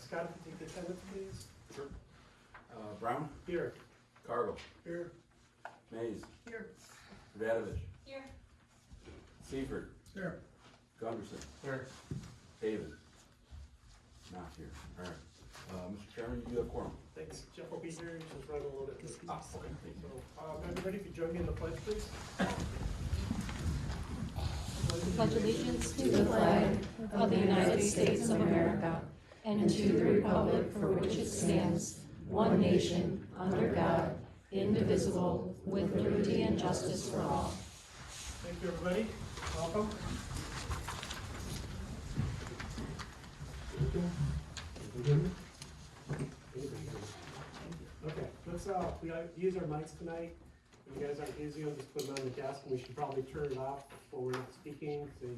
Scott, if you take the attendance, please. Sure. Brown, Here. Cargill, Here. Mays, Here. Vadovich, Here. Seifert, Here. Gunderson, Here. David. Not here. Alright. Mr. Chairman, you have quorum. Thanks. Jeff will be here, he's just running a little bit. Okay, thank you. So, everybody, if you join me in the pledge, please. Pledge allegiance to the flag of the United States of America and to the republic for which it stands, one nation, under God, indivisible, with liberty and justice for all. Thank you, everybody. Welcome. Okay, let's, we gotta use our mics tonight. If you guys aren't using them, just put them on the desk, and we should probably turn it off when we're not speaking, they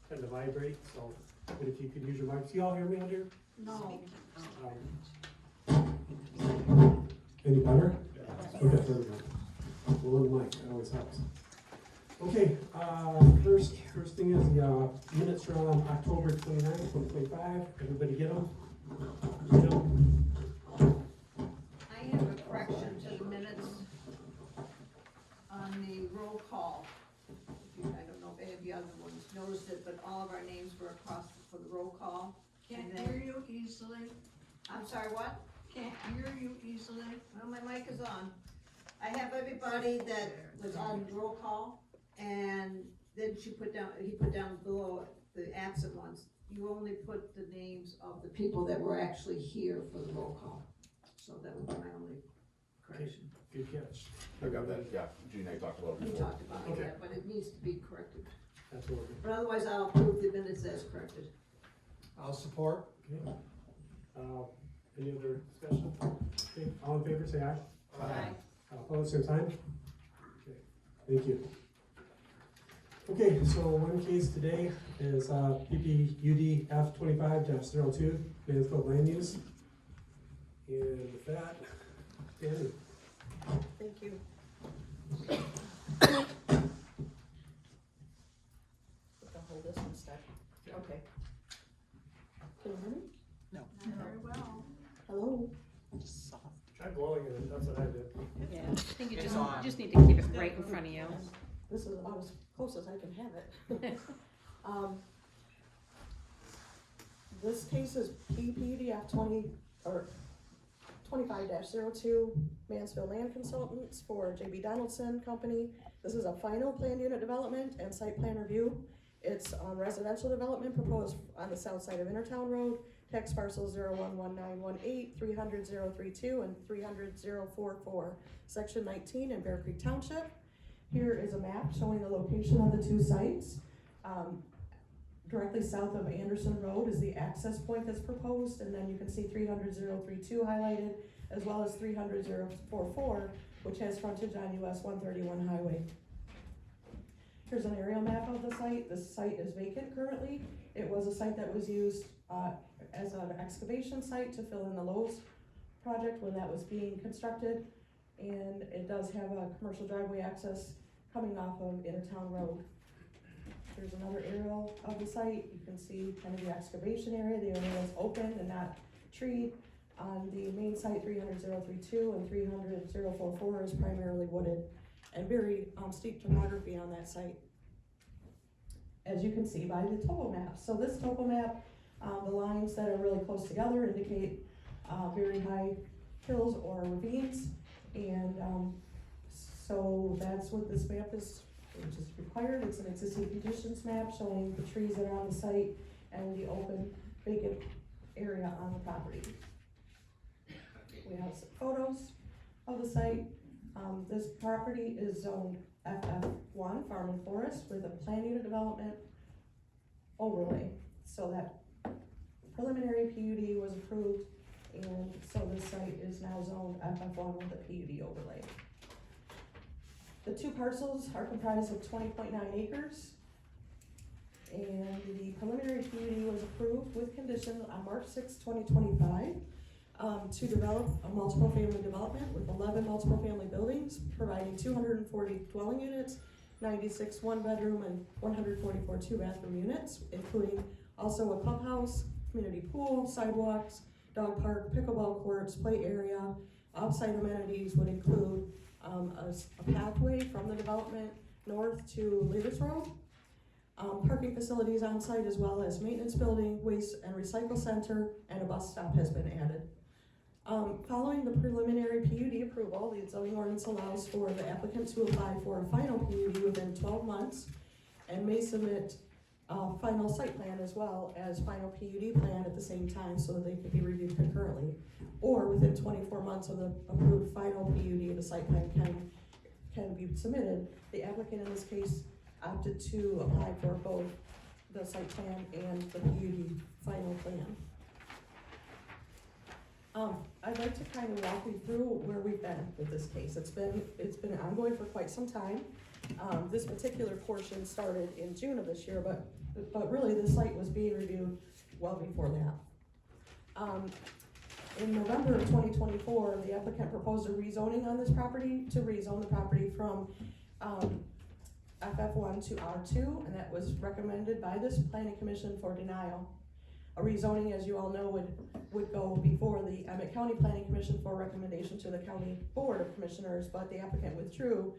tend to vibrate, so, but if you could use your mics. You all hear me out here? No. Any better? Okay, there we go. Well, on the mic, that always helps. Okay, first thing is the minutes from October 29th, 2025. Everybody get them? Get them? I have a correction to the minutes on the roll call. I don't know if any of the other ones noticed it, but all of our names were across for the roll call. Can't And then- hear you easily. I'm sorry, what? Can't hear you easily. Well, my mic is on. I have everybody that was on roll call, and then he put down below the absent ones. You only put the names of the people that were actually here for the roll call. So that would be my only correction. Good catch. I got that, yeah, Gene and I talked about it We before. talked about it, Okay. yeah, but it needs to be corrected. Absolutely. But otherwise, I'll approve the minutes as corrected. I'll support. Okay. Any other discussion? Okay, all in favor, say aye. Aye. Opposed, same sign? Okay, thank you. Okay, so one case today is PPUD F25-02, Mansfield Land Use. And with that, Danny. Thank you. I'll hold this instead. Okay. Can you hear me? Not very well. Hello? Try blowing it, that's what I did. Yeah, I think you just need to keep it right in front of you. This is about as close as I can have it. This case is PPDF 25-02 Mansfield Land Consultants for JB Donaldson Company. This is a final planned unit development and site plan review. It's residential development proposed on the south side of Intertown Road, tax parcels 011918, 300-032, and 300-044, section 19 in Bear Creek Township. Here is a map showing the location of the two sites. Directly south of Anderson Road is the access point that's proposed, and then you can see 300-032 highlighted, as well as 300-044, which has frontage on US 131 highway. Here's an aerial map of the site. This site is vacant currently. It was a site that was used as an excavation site to fill in the Lowe's project when that was being constructed, and it does have a commercial driveway access coming off of Intertown Road. There's another aerial of the site. You can see kind of the excavation area. The area is open and not treed. On the main site, 300-032 and 300-044 is primarily wooded and very steep topography on that site, as you can see by the topo map. So this topo map, the lines that are really close together indicate very high hills or ravines, and so that's what this map is, which is required. It's an existing conditions map showing the trees that are on the site and the open vacant area on the property. We have some photos of the site. This property is zoned FF1, Farm and Forest, with a planned unit development overlay. So that preliminary PUD was approved, and so this site is now zoned FF1 with a PUD overlay. The two parcels are comprised of 20.9 acres, and the preliminary PUD was approved with condition on March 6, 2025, to develop a multiple family development with 11 multiple family buildings, providing 240 dwelling units, 96 one bedroom, and 144 two bathroom units, including also a clubhouse, community pool, sidewalks, dog park, pickleball courts, play area. Outside amenities would include a pathway from the development north to Levis Road, parking facilities on site, as well as maintenance building, waste and recycle center, and a bus stop has been added. Following the preliminary PUD approval, the zoning ordinance allows for the applicant to apply for a final PUD within 12 months and may submit final site plan as well as final PUD plan at the same time so that they can be reviewed concurrently. Or within 24 months of the approved final PUD, the site plan can be submitted. The applicant in this case opted to apply for both the site plan and the PUD final plan. I'd like to kind of walk you through where we've been with this case. It's been ongoing for quite some time. This particular portion started in June of this year, but really the site was being reviewed well before that. In November of 2024, the applicant proposed a rezoning on this property to rezone the property from FF1 to R2, and that was recommended by this planning commission for denial. A rezoning, as you all know, would go before the Emmett County Planning Commission for recommendation to the County Board of Commissioners, but the applicant withdrew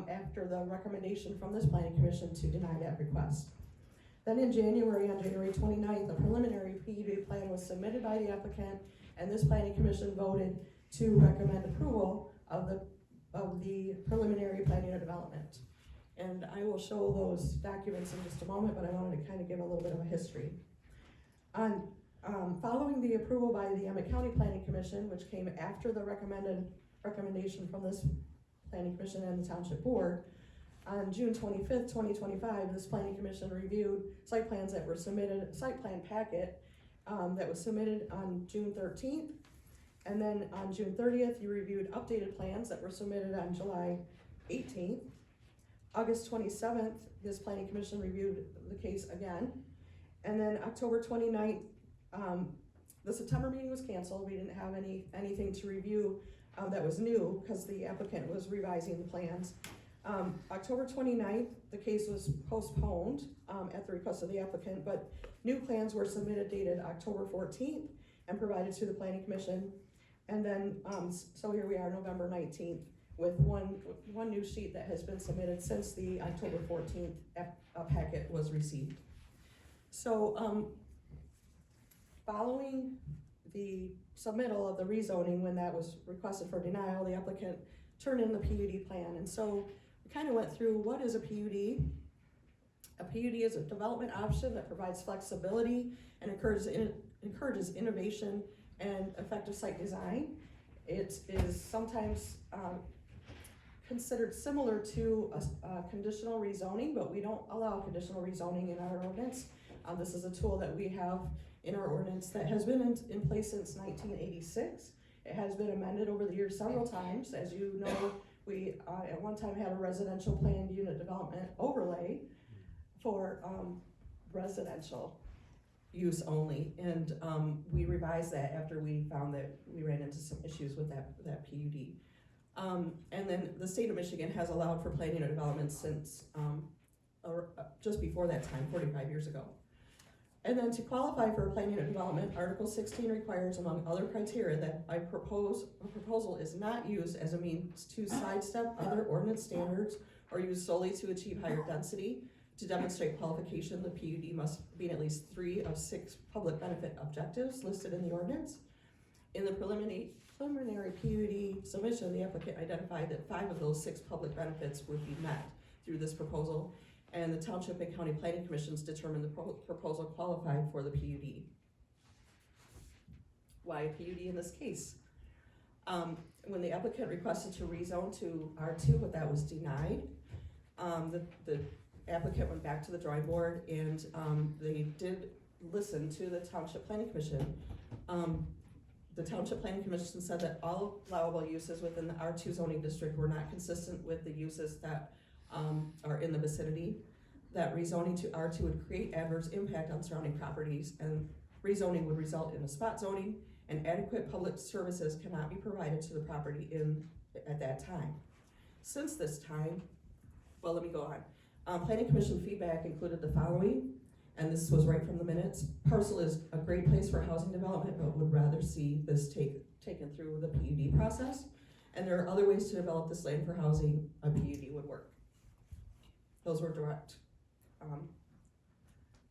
after the recommendation from this planning commission to deny that request. Then in January, on January 29th, a preliminary PUD plan was submitted by the applicant, and this planning commission voted to recommend approval of the preliminary plan unit development. And I will show those documents in just a moment, but I wanted to kind of give a little bit of a history. Following the approval by the Emmett County Planning Commission, which came after the recommendation from this Planning Commission and the Township Board, on June 25th, 2025, this Planning Commission reviewed site plans that were submitted, site plan packet that was submitted on June 13th, and then on June 30th, you reviewed updated plans that were submitted on July 18th. August 27th, this Planning Commission reviewed the case again. And then October 29th, the September meeting was canceled. We didn't have anything to review that was new because the applicant was revising the plans. October 29th, the case was postponed at the request of the applicant, but new plans were submitted dated October 14th and provided to the Planning Commission. And then, so here we are, November 19th, with one new sheet that has been submitted since the October 14th packet was received. So, following the submittal of the rezoning, when that was requested for denial, the applicant turned in the PUD plan. And so we kind of went through what is a PUD. A PUD is a development option that provides flexibility and encourages innovation and effective site design. It is sometimes considered similar to a conditional rezoning, but we don't allow conditional rezoning in our ordinance. This is a tool that we have in our ordinance that has been in place since 1986. It has been amended over the years several times. As you know, we at one time had a residential planned unit development overlay for residential use only, and we revised that after we found that we ran into some issues with that PUD. And then the state of Michigan has allowed for planned unit development since just before that time, 45 years ago. And then to qualify for a planned unit development, Article 16 requires, among other criteria, that a proposal is not used as a means to sidestep other ordinance standards or used solely to achieve higher density. To demonstrate qualification, the PUD must be at least 3 of 6 public benefit objectives listed in the ordinance. In the preliminary PUD submission, the applicant identified that 5 of those 6 public benefits would be met through this proposal, and the Township and County Planning Commissions determined the proposal qualified for the PUD. Why a PUD in this case? When the applicant requested to rezone to R2, but that was denied, the applicant went back to the drawing board, and they did listen to the Township Planning Commission. The Township Planning Commission said that all allowable uses within the R2 zoning district were not consistent with the uses that are in the vicinity, that rezoning to R2 would create adverse impact on surrounding properties, and rezoning would result in a spot zoning, and adequate public services cannot be provided to the property at that time. Since this time, well, let me go on. Planning Commission feedback included the following. and this was right from the minutes. Parcel is a great place for housing development, but would rather see this taken through the PUD process. And there are other ways to develop this land for housing. A PUD would work. Those were direct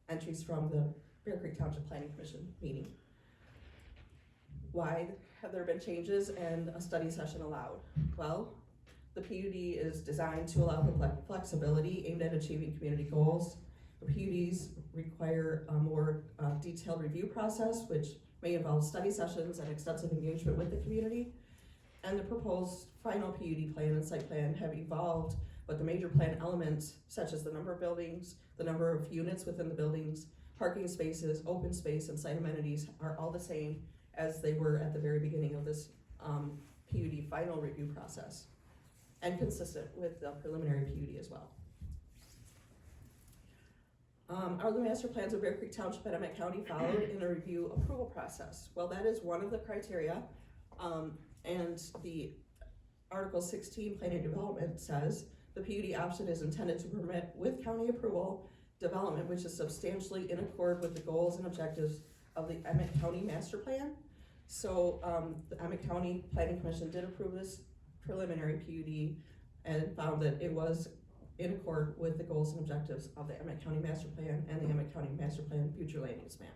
entries from the Bear Creek Township Planning Commission meeting. Why have there been changes and a study session allowed? Well, the PUD is designed to allow for flexibility aimed at achieving community goals. The PUDs require a more detailed review process, which may involve study sessions and extensive engagement with the community. And the proposed final PUD plan and site plan have evolved, but the major plan elements, such as the number of buildings, the number of units within the buildings, parking spaces, open space, and site amenities are all the same as they were at the very beginning of this PUD final review process, and consistent with the preliminary PUD as well. Are the master plans of Bear Creek Township and Emmett County followed in a review approval process? Well, that is one of the criteria, and the Article 16 Planning and Development says the PUD option is intended to permit, with county approval, development which is substantially in accord with the goals and objectives of the Emmett County Master Plan. So the Emmett County Planning Commission did approve this preliminary PUD and found that it was in accord with the goals and objectives of the Emmett County Master Plan and the Emmett County Master Plan Future Land Use Map,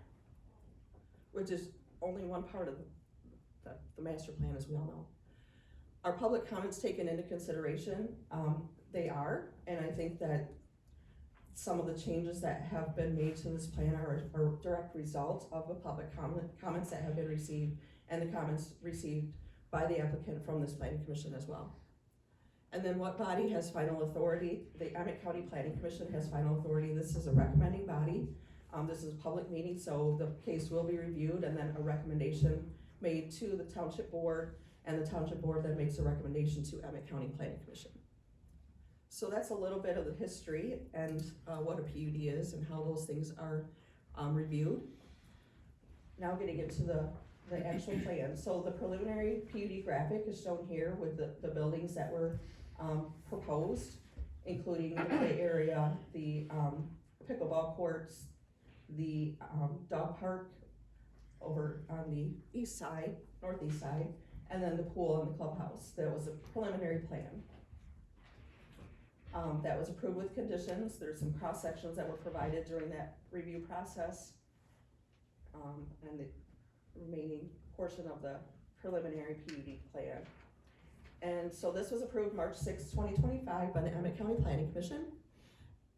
which is only one part of the master plan, as we all know. Are public comments taken into consideration? They are, and I think that some of the changes that have been made to this plan are a direct result of the public comments that have been received and the comments received by the applicant from this planning commission as well. And then what body has final authority? The Emmett County Planning Commission has final authority. This is a recommending body. This is a public meeting, so the case will be reviewed and then a recommendation made to the township board, and the township board then makes a recommendation to Emmett County Planning Commission. So that's a little bit of the history and what a PUD is and how those things are reviewed. Now getting into the actual plan. So the preliminary PUD graphic is shown here with the buildings that were proposed, including the play area, the pickleball courts, the dog park over on the east side, northeast side, and then the pool and the clubhouse. That was a preliminary plan. That was approved with conditions. There's some cross sections that were provided during that review process, and the remaining portion of the preliminary PUD plan. And so this was approved March 6, 2025 by the Emmett County Planning Commission.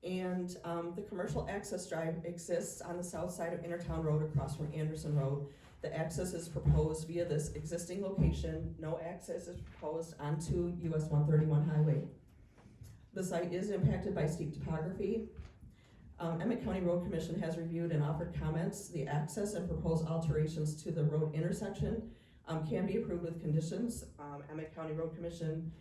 And the commercial access drive exists on the south side of Intertown Road across from Anderson Road. The access is proposed via this existing location. No access is proposed onto US 131 highway. The site is impacted by steep topography. Emmett County Road Commission has reviewed and offered comments. The access and proposed alterations to the road intersection can be approved with conditions. Emmett County Road Commission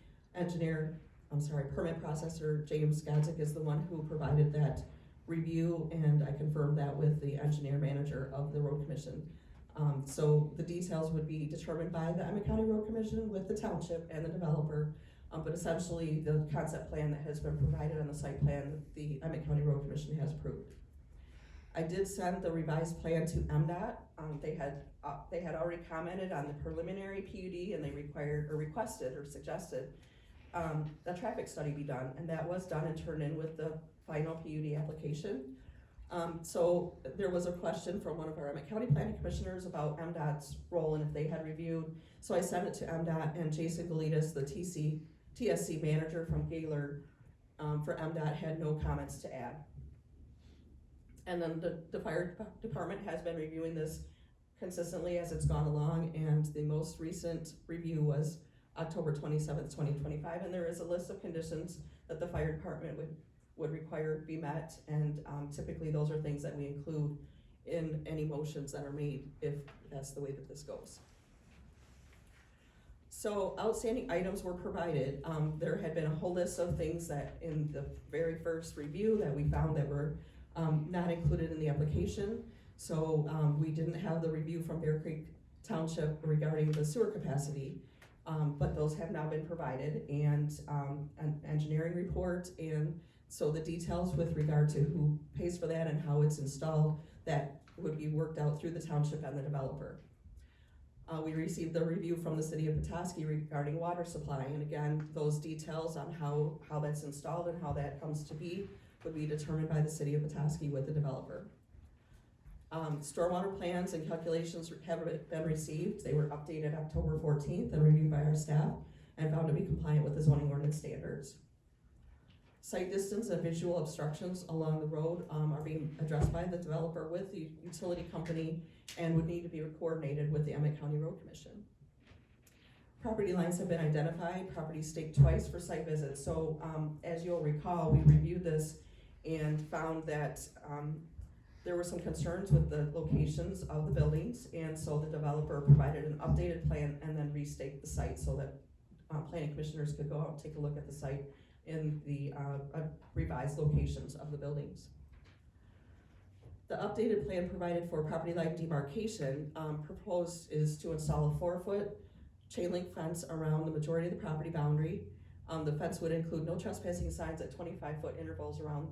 permit processor James Godzik is the one who provided that review, and I confirmed that with the engineer manager of the Road Commission. So the details would be determined by the Emmett County Road Commission with the township and the developer. But essentially, the concept plan that has been provided on the site plan, the Emmett County Road Commission has approved. I did send the revised plan to MDOT. They had already commented on the preliminary PUD, and they requested or suggested a traffic study be done, and that was done and turned in with the final PUD application. So there was a question from one of our Emmett County Planning Commissioners about MDOT's role and if they had reviewed. So I sent it to MDOT, and Jason Galitas, the TSC manager from Gaylord for MDOT, had no comments to add. And then the fire department has been reviewing this consistently as it's gone along, and the most recent review was October 27th, 2025, and there is a list of conditions that the fire department would require be met, and typically those are things that we include in any motions that are made if that's the way that this goes. So outstanding items were provided. There had been a whole list of things that in the very first review that we found that were not included in the application. So we didn't have the review from Bear Creek Township regarding the sewer capacity, but those have now been provided, and an engineering report and So the details with regard to who pays for that and how it's installed, that would be worked out through the township and the developer. We received the review from the city of Petoskey regarding water supply, and again, those details on how that's installed and how that comes to be would be determined by the city of Petoskey with the developer. Stormwater plans and calculations have been received. They were updated October 14th and reviewed by our staff and found to be compliant with the zoning ordinance standards. Site distance and visual obstructions along the road are being addressed by the developer with the utility company and would need to be coordinated with the Emmett County Road Commission. Property lines have been identified, properties staked twice for site visits. So as you'll recall, we reviewed this and found that there were some concerns with the locations of the buildings, and so the developer provided an updated plan and then restaked the site so that planning commissioners could go out and take a look at the site in the revised locations of the buildings. The updated plan provided for property line demarcation proposed is to install a 4-foot chain link fence around the majority of the property boundary. The fence would include no trespassing signs at 25-foot intervals around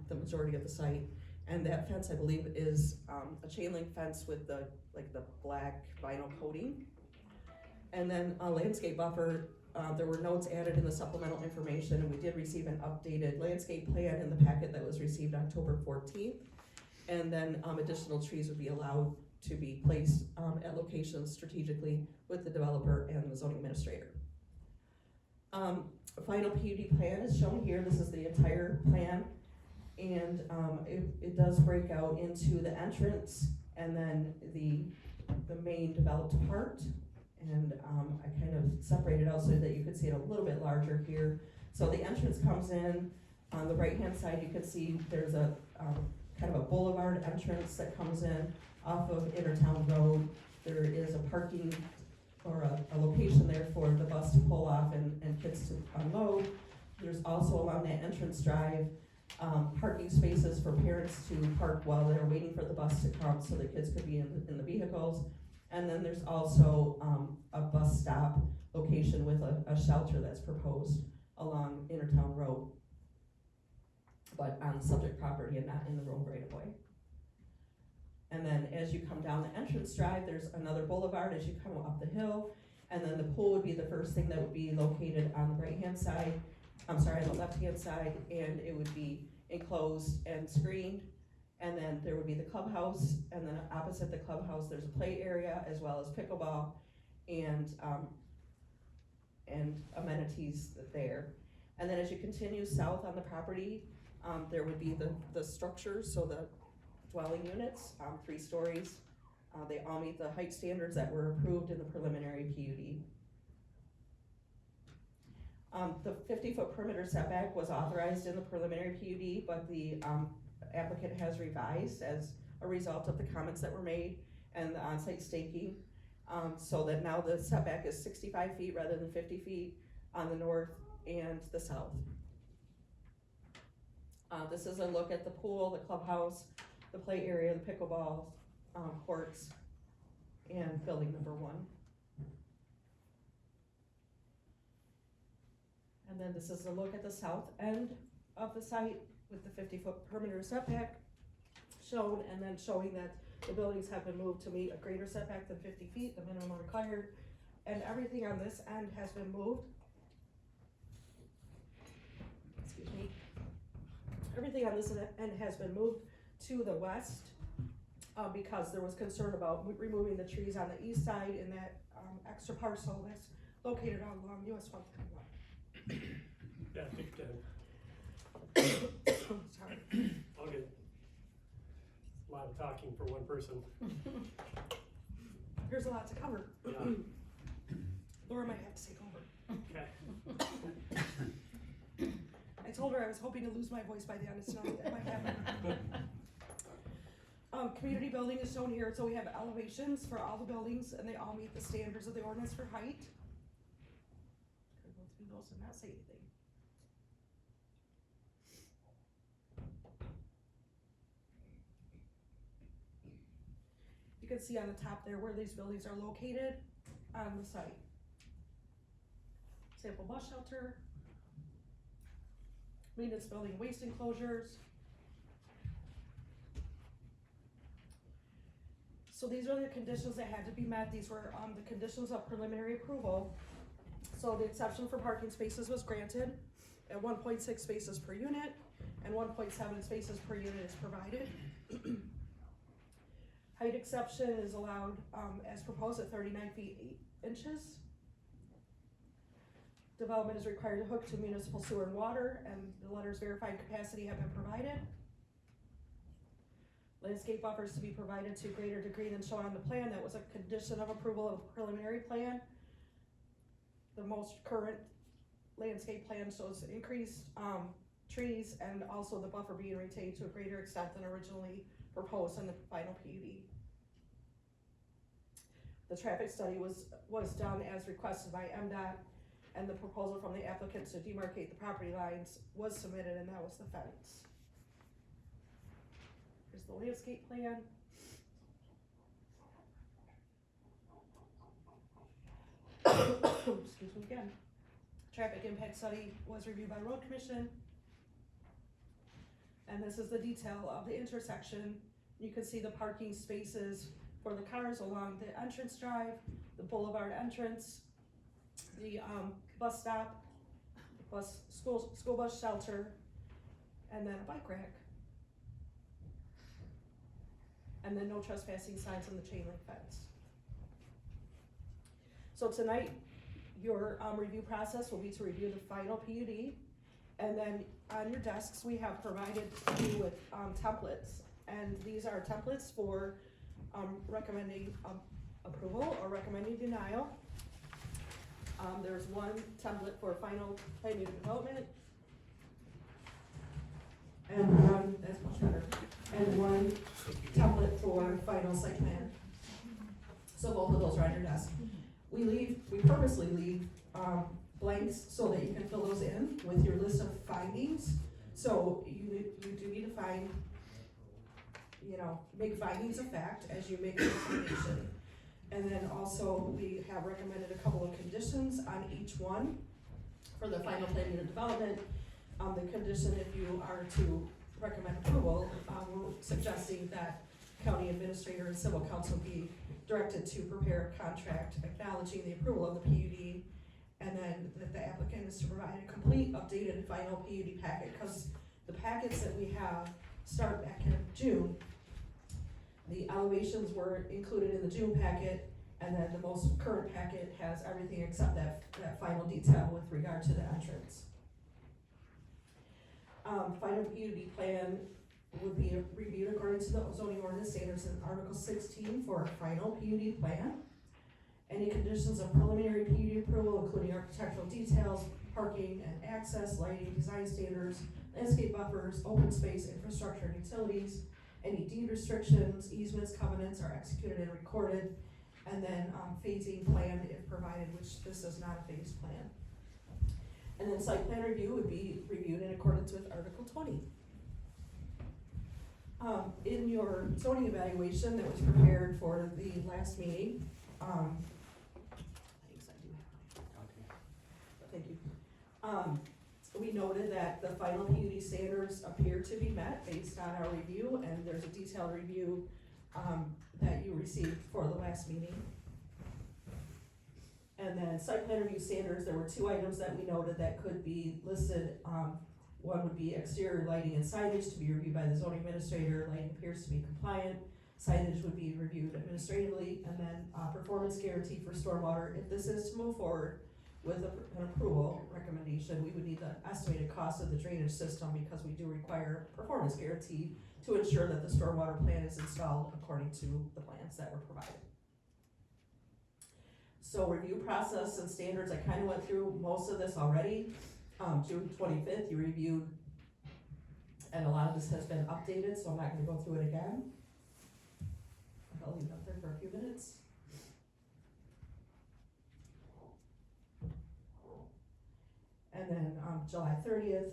the majority of the site. And that fence, I believe, is a chain link fence with the black vinyl coating. And then a landscape buffer, there were notes added in the supplemental information, and we did receive an updated landscape plan in the packet that was received October 14th. And then additional trees would be allowed to be placed at locations strategically with the developer and the zoning administrator. A final PUD plan is shown here. This is the entire plan. And it does break out into the entrance and then the main developed part. And I kind of separated out so that you could see it a little bit larger here. So the entrance comes in on the right hand side. You can see there's a kind of a boulevard entrance that comes in off of Intertown Road. There is a parking or a location there for the bus to pull off and kids to unload. There's also along that entrance drive parking spaces for parents to park while they're waiting for the bus to come so the kids could be in the vehicles. And then there's also a bus stop location with a shelter that's proposed along Intertown Road, but on subject property and not in the road right away. And then as you come down the entrance drive, there's another boulevard as you come up the hill, and then the pool would be the first thing that would be located on the right-hand side, on the left-hand side, and it would be enclosed and screened. And then there would be the clubhouse, and then opposite the clubhouse, there's a play area as well as pickleball and amenities there. And then as you continue south on the property, there would be the structures, so the dwelling units, 3 stories. They all meet the height standards that were approved in the preliminary PUD. The 50-foot perimeter setback was authorized in the preliminary PUD, but the applicant has revised as a result of the comments that were made and the on-site staking, so that now the setback is 65 feet rather than 50 feet on the north and the south. This is a look at the pool, the clubhouse, the play area, the pickleball courts, and building number 1. And then this is a look at the south end of the site with the 50-foot perimeter setback shown, and then showing that the buildings have been moved to meet a greater setback than 50 feet, the minimum required, and everything on this end has been moved. Excuse me. Everything on this end has been moved to the west because there was concern about removing the trees on the east side in that extra parcel that's located along US 131. Yeah, I think Sorry. I'll get a lot of talking for one person. There's a lot to cover. Yeah. Laura might have to take over. Okay. I told her I was hoping to lose my voice by the end of tonight. That might happen. Community building is shown here, so we have elevations for all the buildings, and they all meet the standards of the ordinance for height. Could go through those and not say anything. You can see on the top there where these buildings are located on the site. Sample bus shelter, maintenance building waste enclosures. So these are the conditions that had to be met. These were, the conditions of preliminary approval. So the exception for parking spaces was granted at 1.6 spaces per unit, and 1.7 spaces per unit is provided. Height exception is allowed, as proposed at 39 feet 8 inches. Development is required to hook to municipal sewer and water, and the letters verifying capacity have been provided. Landscape buffers to be provided to greater degree than shown on the plan. That was a condition of approval of a preliminary plan. The most current landscape plan shows increased trees and also the buffer being retained to a greater extent than originally proposed in the final PUD. The traffic study was done as requested by MDOT, and the proposal from the applicant to demarcate the property lines was submitted, and that was the fence. Here's the landscape plan. Excuse me again. Traffic impact study was reviewed by Road Commission. And this is the detail of the intersection. You can see the parking spaces for the cars along the entrance drive, the boulevard entrance, the bus stop, school bus shelter, and then a bike rack. And then no trespassing signs on the chain link fence. So tonight, your review process will be to review the final PUD, and then on your desks, we have provided you with templates, and these are templates for recommending approval or recommending denial. There's one template for final plan unit development, and one, that's much better, and one template for final site plan. So both of those are on your desk. We purposely leave blanks so that you can fill those in with your list of findings. So you do need to find, make findings of fact as you make a determination. And then also we have recommended a couple of conditions on each one for the final plan unit development. The condition, if you are to recommend approval, we're suggesting that county administrator and civil council be directed to prepare a contract acknowledging the approval of the PUD, and then that the applicant is to provide a complete updated and final PUD packet, because the packets that we have start back in June. The elevations were included in the June packet, and then the most current packet has everything except that final detail with regard to the entrance. Final PUD plan would be reviewed according to the zoning ordinance standards in Article 16 for a final PUD plan. Any conditions of preliminary PUD approval, including architectural details, parking and access, lighting, design standards, landscape buffers, open space, infrastructure and utilities, any deed restrictions, easements, covenants are executed and recorded, and then phasing plan if provided, which this is not a phased plan. And then site plan review would be reviewed in accordance with Article 20. In your zoning evaluation that was prepared for the last meeting, thank you. We noted that the final PUD standards appear to be met based on our review, and there's a detailed review that you received for the last meeting. And then site plan review standards, there were two items that we noted that could be listed. One would be exterior lighting and signage to be reviewed by the zoning administrator. Lighting appears to be compliant. Signage would be reviewed administratively, and then performance guarantee for stormwater. If this is to move forward with an approval recommendation, we would need the estimated cost of the drainage system, because we do require performance guarantee to ensure that the stormwater plan is installed according to the plans that were provided. So review process and standards, I kind of went through most of this already. June 25th, you reviewed, and a lot of this has been updated, so I'm not going to go through it again. I'll leave it up there for a few minutes. And then July 30th,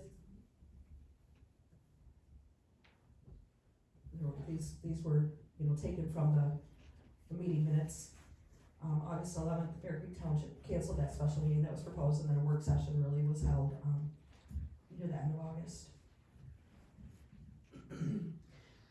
these were taken from the meeting minutes. August 11th, Bear Creek Township canceled that special meeting that was proposed, and then a work session really was held near the end of August.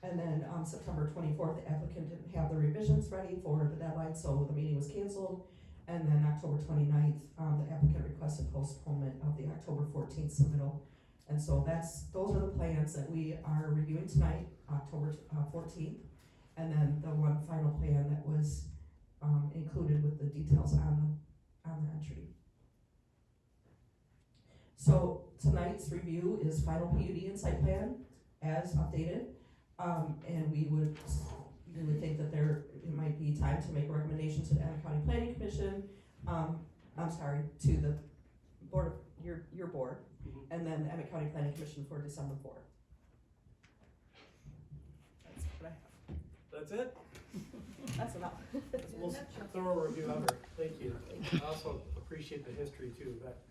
And then on September 24th, the applicant didn't have the revisions ready for the deadline, so the meeting was canceled. And then October 29th, the applicant requested postponement of the October 14th submittal. And so those are the plans that we are reviewing tonight, October 14th. And then the one final plan that was included with the details on the entry. So tonight's review is final PUD and site plan as updated. And we would think that it might be time to make a recommendation to the Emmett County Planning Commission, to the board, your board, and then the Emmett County Planning Commission for December 4th. That's what I have. That's it? That's enough. That's the most thorough review ever. Thank you. I also appreciate the history too. That's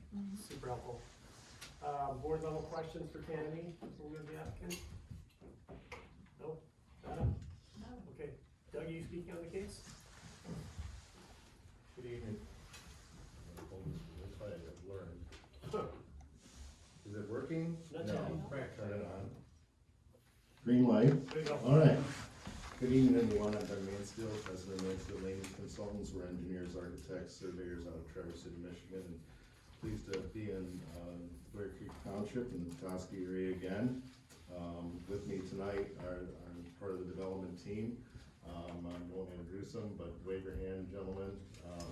super helpful. Board level questions for Tammy before we go to the applicant? No? No. Okay. Doug, are you speaking on the case? Good evening. That's what I've learned. Is it working? Not No. yet. Turn it on. Green light. There you go. All right. Good evening, everyone. I'm Doug Mansfield, president of Mansfield Land Use Consultants. We're engineers, architects, surveyors out of Traverse City, Michigan. And pleased to be in Bear Creek Township in the Petoskey area again. With me tonight are part of the development team. I won't introduce them, but wave your hand, gentlemen.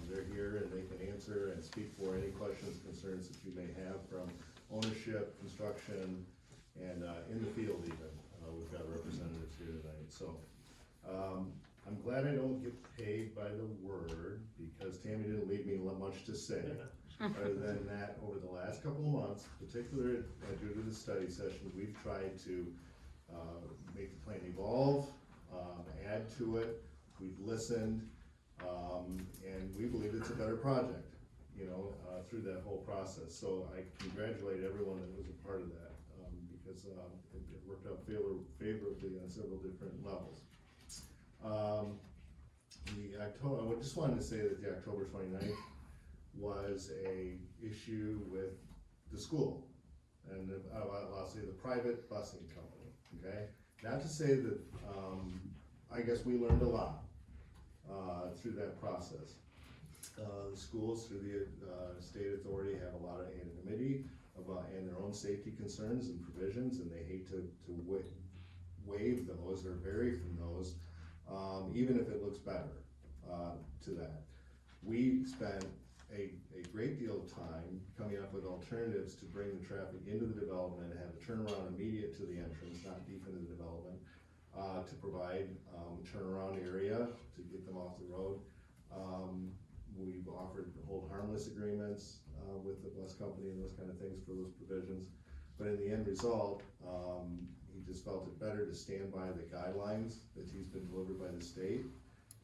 They're here and they can answer and speak for any questions, concerns that you may have from ownership, construction, and in the field even. We've got representatives here tonight. So I'm glad I don't get paid by the word because Tammy didn't leave me much to say. Other than that, over the last couple of months, particularly due to the study sessions, we've tried to make the plan evolve, add to it. We've listened, and we believe it's a better project, through that whole process. So I congratulate everyone that was a part of that, because it worked out favorably on several different levels. I just wanted to say that the October 29th was a issue with the school, and I'll say the private busing company, okay? Not to say that, I guess we learned a lot through that process. The schools through the state authority have a lot of anonymity and their own safety concerns and provisions, and they hate to waive those or vary from those, even if it looks better to that. We spent a great deal of time coming up with alternatives to bring the traffic into the development and have a turnaround immediate to the entrance, not deep into the development, to provide turnaround area to get them off the road. We've offered hold harmless agreements with the bus company and those kind of things for those provisions. But in the end result, he just felt it better to stand by the guidelines that he's been delivered by the state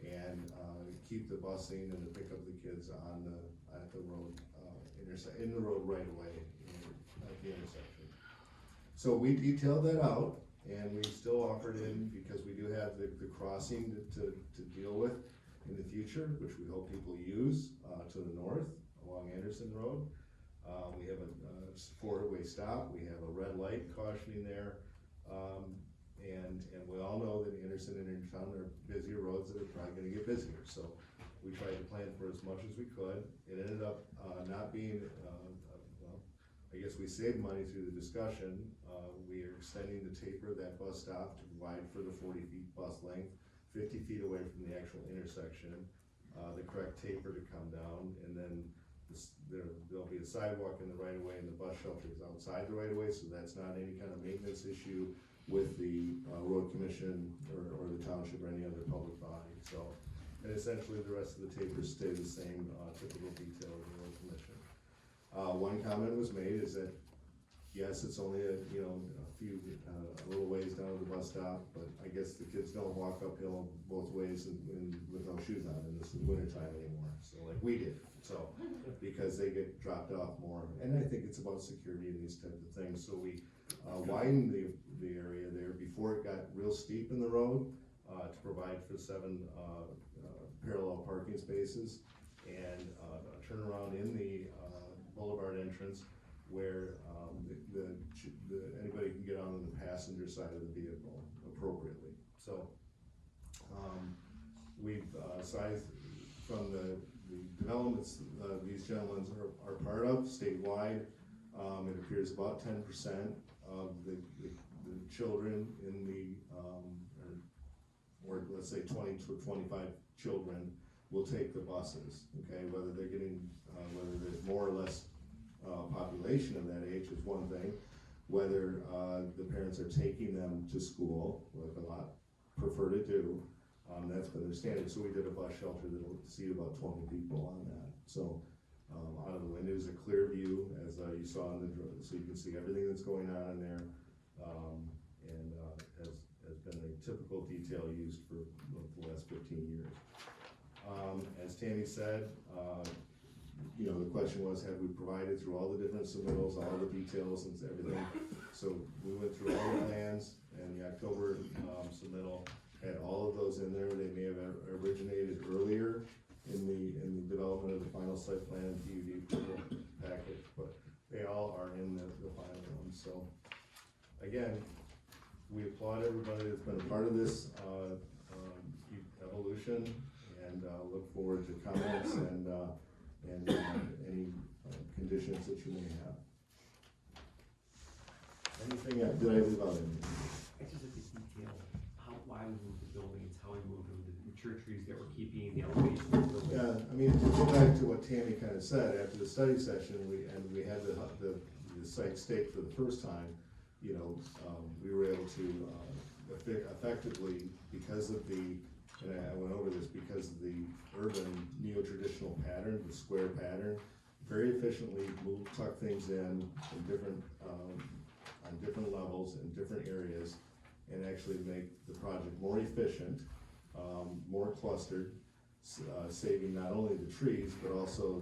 and keep the busing and to pick up the kids at the road in the road right away at the intersection. So we detailed that out, and we still offered in because we do have the crossing to deal with in the future, which we hope people use to the north along Anderson Road. We have a 4-way stop. We have a red light cautioning there. And we all know that Anderson and Intertown are busier roads that are probably gonna get busier. So we tried to plan for as much as we could. It ended up not being, well, I guess we saved money through the discussion. We are extending the taper of that bus stop to provide for the 40 feet bus length, 50 feet away from the actual intersection, the correct taper to come down, and then there'll be a sidewalk in the right of way and the bus shelter is outside the right of way, so that's not any kind of maintenance issue with the road commission or the township or any other public body. So, and essentially the rest of the tapers stay the same, typical detail of the road commission. One comment was made is that, yes, it's only a little ways down to the bus stop, but I guess the kids don't walk uphill both ways with no shoes on in this wintertime anymore, so like we did. So, because they get dropped off more, and I think it's about security and these types of things, so we widened the area there before it got real steep in the road to provide for 7 parallel parking spaces and a turnaround in the boulevard entrance where, anybody can get on the passenger side of the vehicle appropriately. So, we've, sized from the developments, these gentlemen are part of statewide. It appears about 10% of the children in the, or let's say 20 to 25 children will take the buses, okay? Whether they're getting, whether there's more or less population of that age is one thing. Whether the parents are taking them to school, like a lot prefer to do, that's been their standard. So we did a bus shelter that'll seat about 20 people on that. So out of the windows, a clear view, as you saw in the, so you can see everything that's going on in there, and has been a typical detail used for the last 15 years. As Tammy said, you know, the question was, have we provided through all the different submittals, all the details and everything? So we went through all the plans, and the October submittal had all of those in there. They may have originated earlier in the development of the final site plan and PUD approval package, but they all are in the final one. So again, we applaud everybody that's been a part of this evolution, and look forward to comments and any conditions that you may have. Anything, did I leave out anything? I just like the detail, why we moved the buildings, how we moved them, the mature trees that we're keeping, the elevation of the building. Yeah, I mean, to go back to what Tammy kind of said, after the study session, we had the site staked for the first time, you know, we were able to effectively, because of the, and I went over this, because of the urban neo-traditional pattern, the square pattern, very efficiently tuck things in different, on different levels in different areas, and actually make the project more efficient, more clustered, saving not only the trees, but also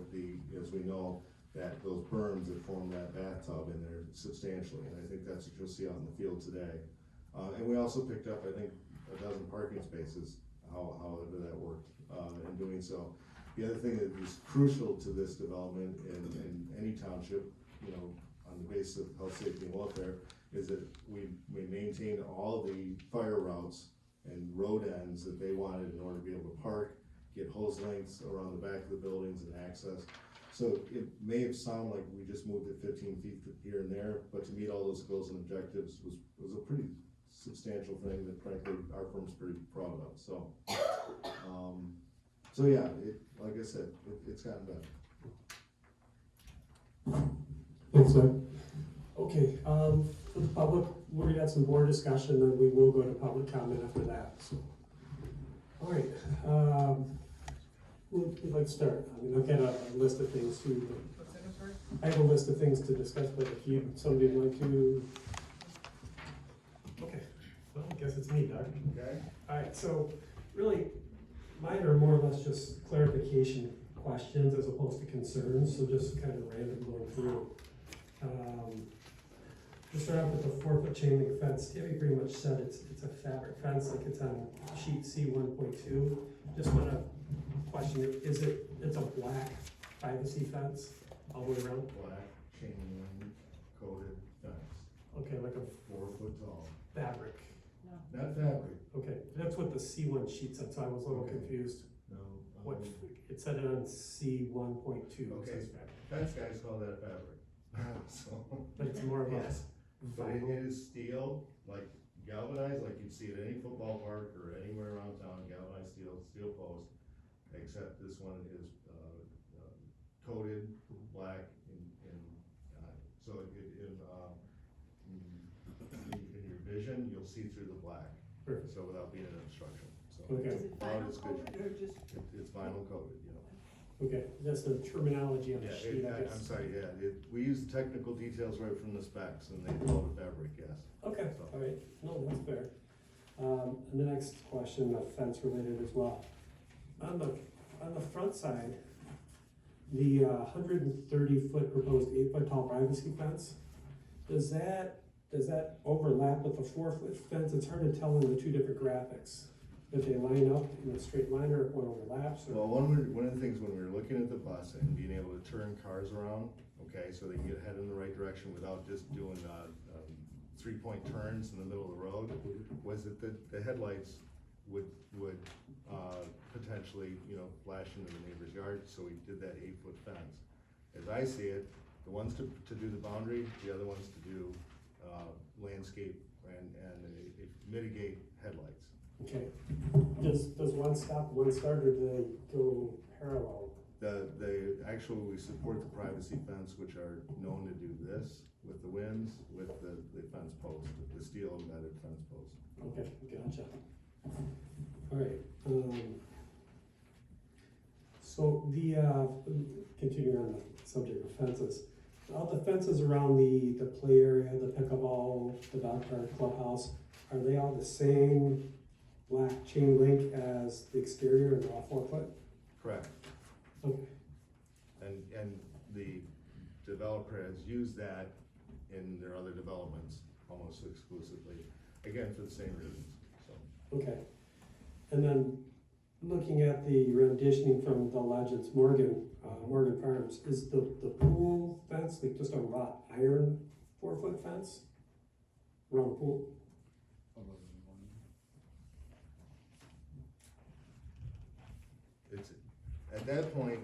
as we know, that those berms that form that bathtub in there substantially, and I think that's what you'll see out in the field today. And we also picked up, I think, 12 parking spaces, however that worked, in doing so. The other thing that is crucial to this development in any township, you know, on the basis of health, safety, and welfare, is that we maintained all the fire routes and road ends that they wanted in order to be able to park, get hose lengths around the back of the buildings and access. So it may have sounded like we just moved it 15 feet here and there, but to meet all those goals and objectives was a pretty substantial thing that frankly our firm's pretty proud of. So, so yeah, like I said, it's gotten better. Thanks, Doug. Okay, for the public, we're gonna have some board discussion, then we will go to public comment after that, so. All right, who'd like to start? I mean, I've got a list of things too, but I have a list of things to discuss, but if somebody would like to. Okay, well, I guess it's me, Doug. Okay. All right, so really, mine are more or less just clarification questions as opposed to concerns, so just kind of random going through. Just start off with the 4-foot chain link fence. Tammy pretty much said it's a fabric fence, like it's on sheet C 1.2. Just want to question it. It's a black privacy fence all the way around? Black chain link coated fence, Okay, like a 4 foot tall. fabric. Not fabric. Okay, that's what the C1 sheet said, so I was a little Okay. confused. No. What, it said it on C 1.2. Okay. Fence guys call that fabric. So. But it's more of a. Yes. But it is steel, like galvanized, like you'd see at any football park or anywhere around town, galvanized steel post, except this one is coated black so in your vision, you'll see through the black. Perfect. So without being an obstruction. So Okay. Is it vinyl coated or just? it's vinyl coated, you know. Okay, that's the terminology on the Yeah, sheet, I I'm guess. sorry, yeah, we use the technical details right from the specs, and they call it fabric, yes. Okay, all right, no, that's fair. And the next question, fence related as well. On the front side, the 130-foot proposed 8-foot tall privacy fence, does that overlap with the 4-foot fence? It's hard to tell in the two different graphics. If they line up in a straight line or if one overlaps or. Well, one of the things when we were looking looking at the bus and being able to turn cars around, okay, so they can get headed in the right direction without just doing, 3-point turns in the middle of the road, was that the headlights would, potentially, flash into the neighbor's yard, so we did that 8-foot fence. As I see it, the ones to do the boundary, the other ones to do, landscape and mitigate headlights. Okay. Does one stop, one start, or do they go parallel? Actually, we support the privacy fence, which are known to do this with the winds, with the fence post, the steel embedded fence post. Okay, gotcha. All right, so continuing on the subject of fences, all the fences around the play area, the pickleball, the dog park, clubhouse, are they all the same black chain link as the exterior and all 4 foot? Correct. Okay. And the developer has used that in their other developments almost exclusively, again, for the same reasons, so. Okay, and then looking at the renditioning from the Legends Morgan Farms, is the pool fence like just a wrought iron 4-foot fence around the pool? It's, at that point,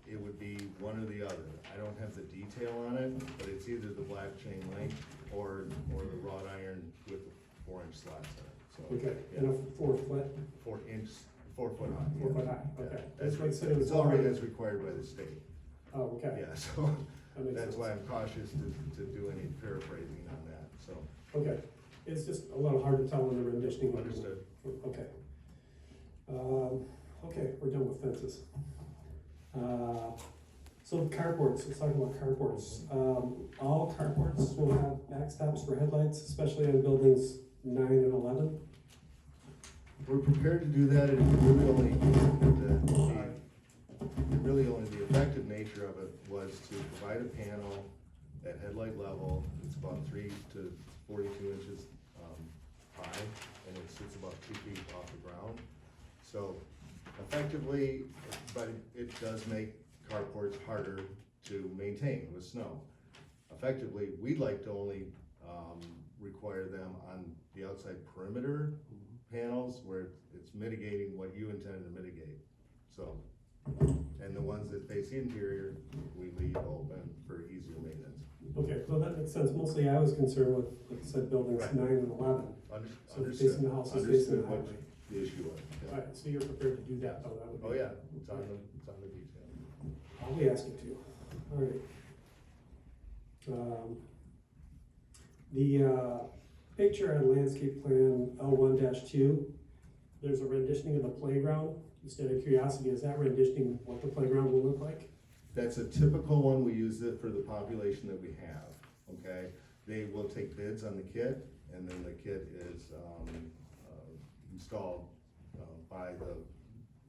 it would be one or the other. I don't have the detail on it, but it's either the black chain link or the wrought iron with the 4-inch slats in it, so. Okay, Yeah. and a 4 foot, 4 foot high. 4 foot high, Yeah. okay. That's what I said it was it's already as required by the state. Oh, okay. Yeah, so That makes that's sense. why I'm cautious to do any paraphrasing on that, so. Okay, it's just a little hard to tell in the renditioning. Understood. Okay. Okay, we're done with fences. So carports, let's talk about carports. All carports will have backstops for headlights, especially on buildings 9 and 11. We're prepared to do that, and really only the effective nature of it was to provide a panel at headlight level. It's about 3 to 42 inches high, and it sits about 2 feet off the ground. So effectively, but it does make carports harder to maintain with snow. Effectively, we'd like to only require them on the outside perimeter panels where it's mitigating what you intended to mitigate. So, and the ones that face the interior, we leave open for easier maintenance. Okay, well, that makes sense. Mostly I was concerned with, like I said, buildings Right. 9 and 11. So if Understood. facing the house is facing Understood the what highway. the issue was. Yeah. All right, so you're prepared to do that, though? That would be. Oh, yeah, it's on the detail. I'll be asking to. All right. The picture on landscape plan L1-2, there's a renditioning of the playground. Instead of curiosity, is that renditioning what the playground will look like? That's a typical one. We use it for the population that we have, okay? They will take bids on the kit, and then the kit is installed by the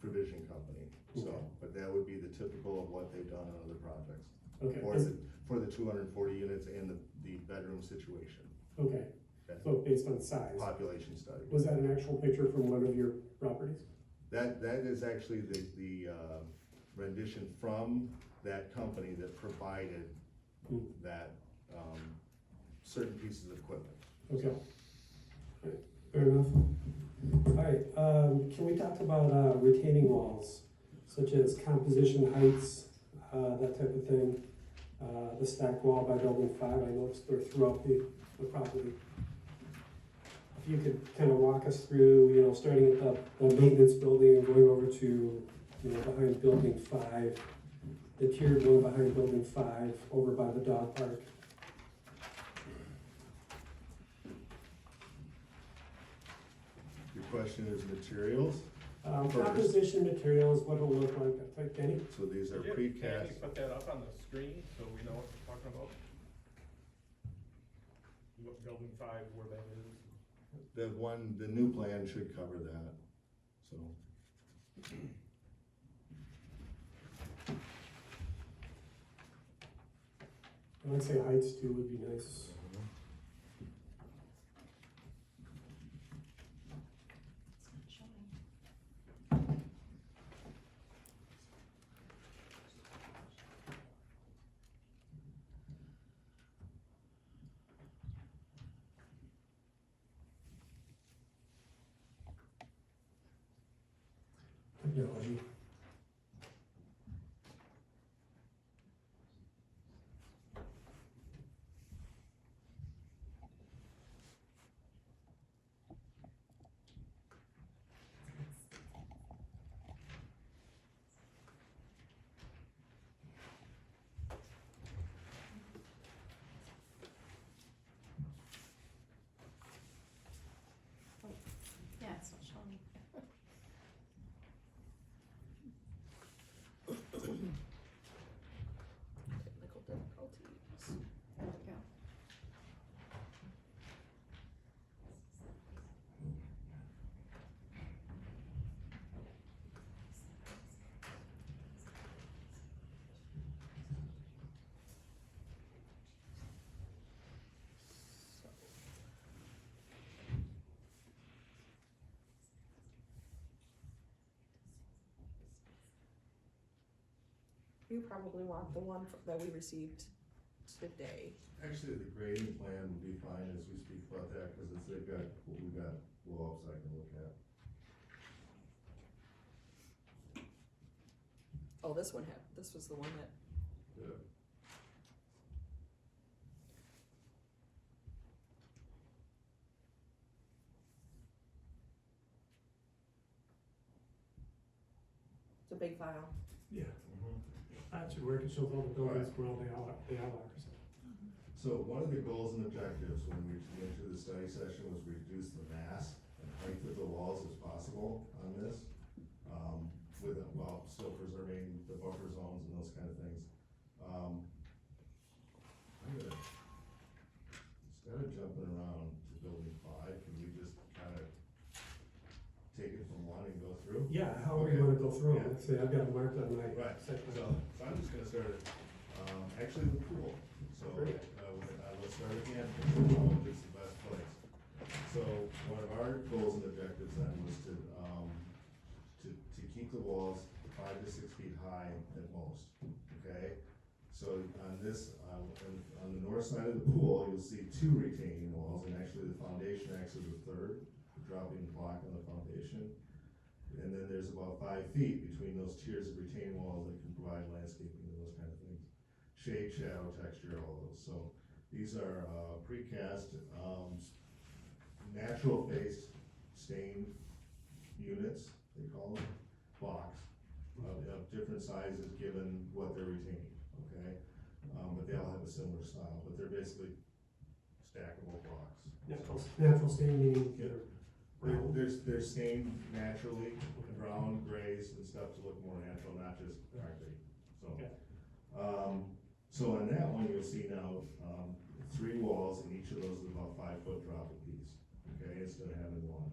provision company. So, Okay. but that would be the typical of what they've done on other projects. Okay. For the 240 units and the bedroom situation, Okay, Okay. so based on size. population study. Was that an actual picture from one of your properties? That is actually the rendition from that company that provided that certain pieces of equipment. Okay. All right, fair enough. All right, can we talk about retaining walls, such as composition heights, that type of thing? The stack wall by building 5, I noticed they're throughout the property. If you could kind of walk us through, starting at the maintenance building and going over to, behind building 5, the tier going behind building 5, over by the dog park. Your question is materials, Composition materials, what it'll look like, Kenny? so these are Can you precast. put that up on the screen so we know what we're talking about? What building 5, where that is? The new plan should cover that, so. I'd say heights too would be nice. technology. Yeah, it's not showing. Technical difficulties. There we go. You probably want the one that we received today. Actually, the grading plan would be fine as we speak about that, cause it's, they've got, what we got, blow-ups I can look at. Oh, this one had, this was the one that, Yeah. it's a big file. Yeah. Actually, where it shows all the buildings where all they all are, so. So one of the goals and objectives when we went through the study session was reduce the mass and height of the walls as possible on this. While still preserving the buffer zones and those kind of things. Instead of jumping around to building 5, can we just kind of take it from one and go through? Yeah, however you wanna go through them, let's see, I've got it marked on my. Right, site plan. so I'm just gonna start at, actually the pool. So, Great. let's start again, it's the best place. So, one of our goals and objectives then was to keep the walls 5 to 6 feet high at most, okay? So on this, on the north side of the pool, you'll see 2 retaining walls, and actually the foundation acts as a third, dropping block on the foundation. And then there's about 5 feet between those tiers of retaining walls that can provide landscaping and those kind of things. Shade, shadow, texture, all those. So these are precast, natural faced stained units, they call them, blocks of different sizes given what they're retaining, okay? But they all have a similar style, but they're basically stackable blocks. Natural staining, Yeah. They're stained naturally, brown, grays and stuff to look more natural, not just concrete, so. Okay. So on that one, you'll see now, 3 walls, and each of those is about 5 foot drop a piece, okay, instead of having one.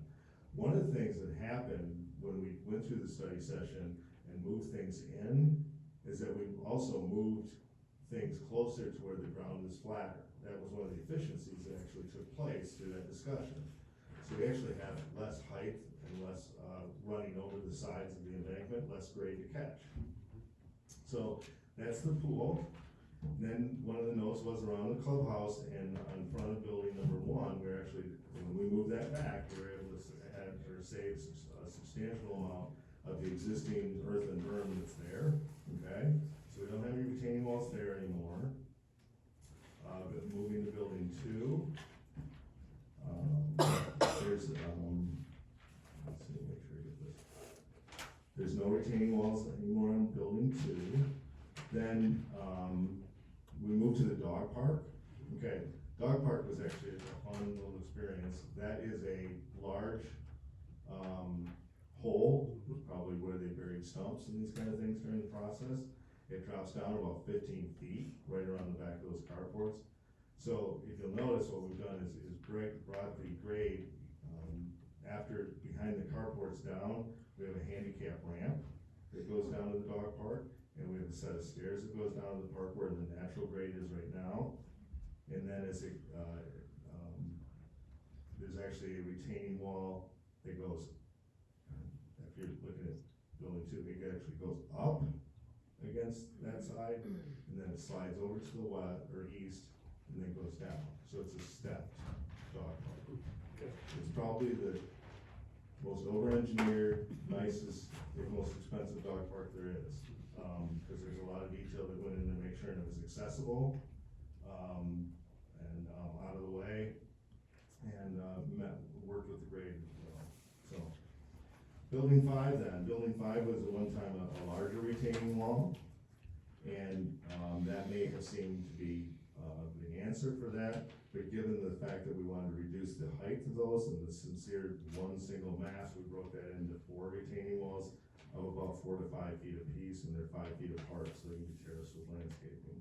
One of the things that happened when we went through the study session and moved things in, is that we also moved things closer to where the ground is flatter. That was one of the efficiencies that actually took place through that discussion. So we actually have less height and less, running over the sides of the embankment, less grade to catch. So that's the pool. Then one of the notes was around the clubhouse and in front of building number 1, we're actually, when we moved that back, we were able to add or save a substantial amount of the existing earthen berm that's there, okay? So we don't have any retaining walls there anymore. But moving to building 2, there's, let's see, make sure I get this. There's no retaining walls anymore on building 2. Then, we moved to the dog park. Okay, dog park was actually a fun little experience. That is a large, hole, probably where they buried stumps and these kind of things during the process. It drops down about 15 feet, right around the back of those carports. So if you'll notice, what we've done is brought the grade, after, behind the carports down, we have a handicap ramp that goes down to the dog park. And we have a set of stairs that goes down to the park where the natural grade is right now. And then as it, there's actually a retaining wall that goes, if you're looking at building 2, it actually goes up against that side, and then it slides over to the west or east, and then goes down. So it's a stepped dog park. Okay. It's probably the most over-engineered, nicest, the most expensive dog park there is. Cause there's a lot of detail that went in to make sure it was accessible, and, out of the way, and, worked with the grade as well, so. Building 5 then, building 5 was at one time a larger retaining wall, and, that may have seemed to be, the answer for that, but given the fact that we wanted to reduce the height of those and the sincere one single mass, we broke that into 4 retaining walls of about 4 to 5 feet apiece, and they're 5 feet apart, so they can be terraced with landscaping.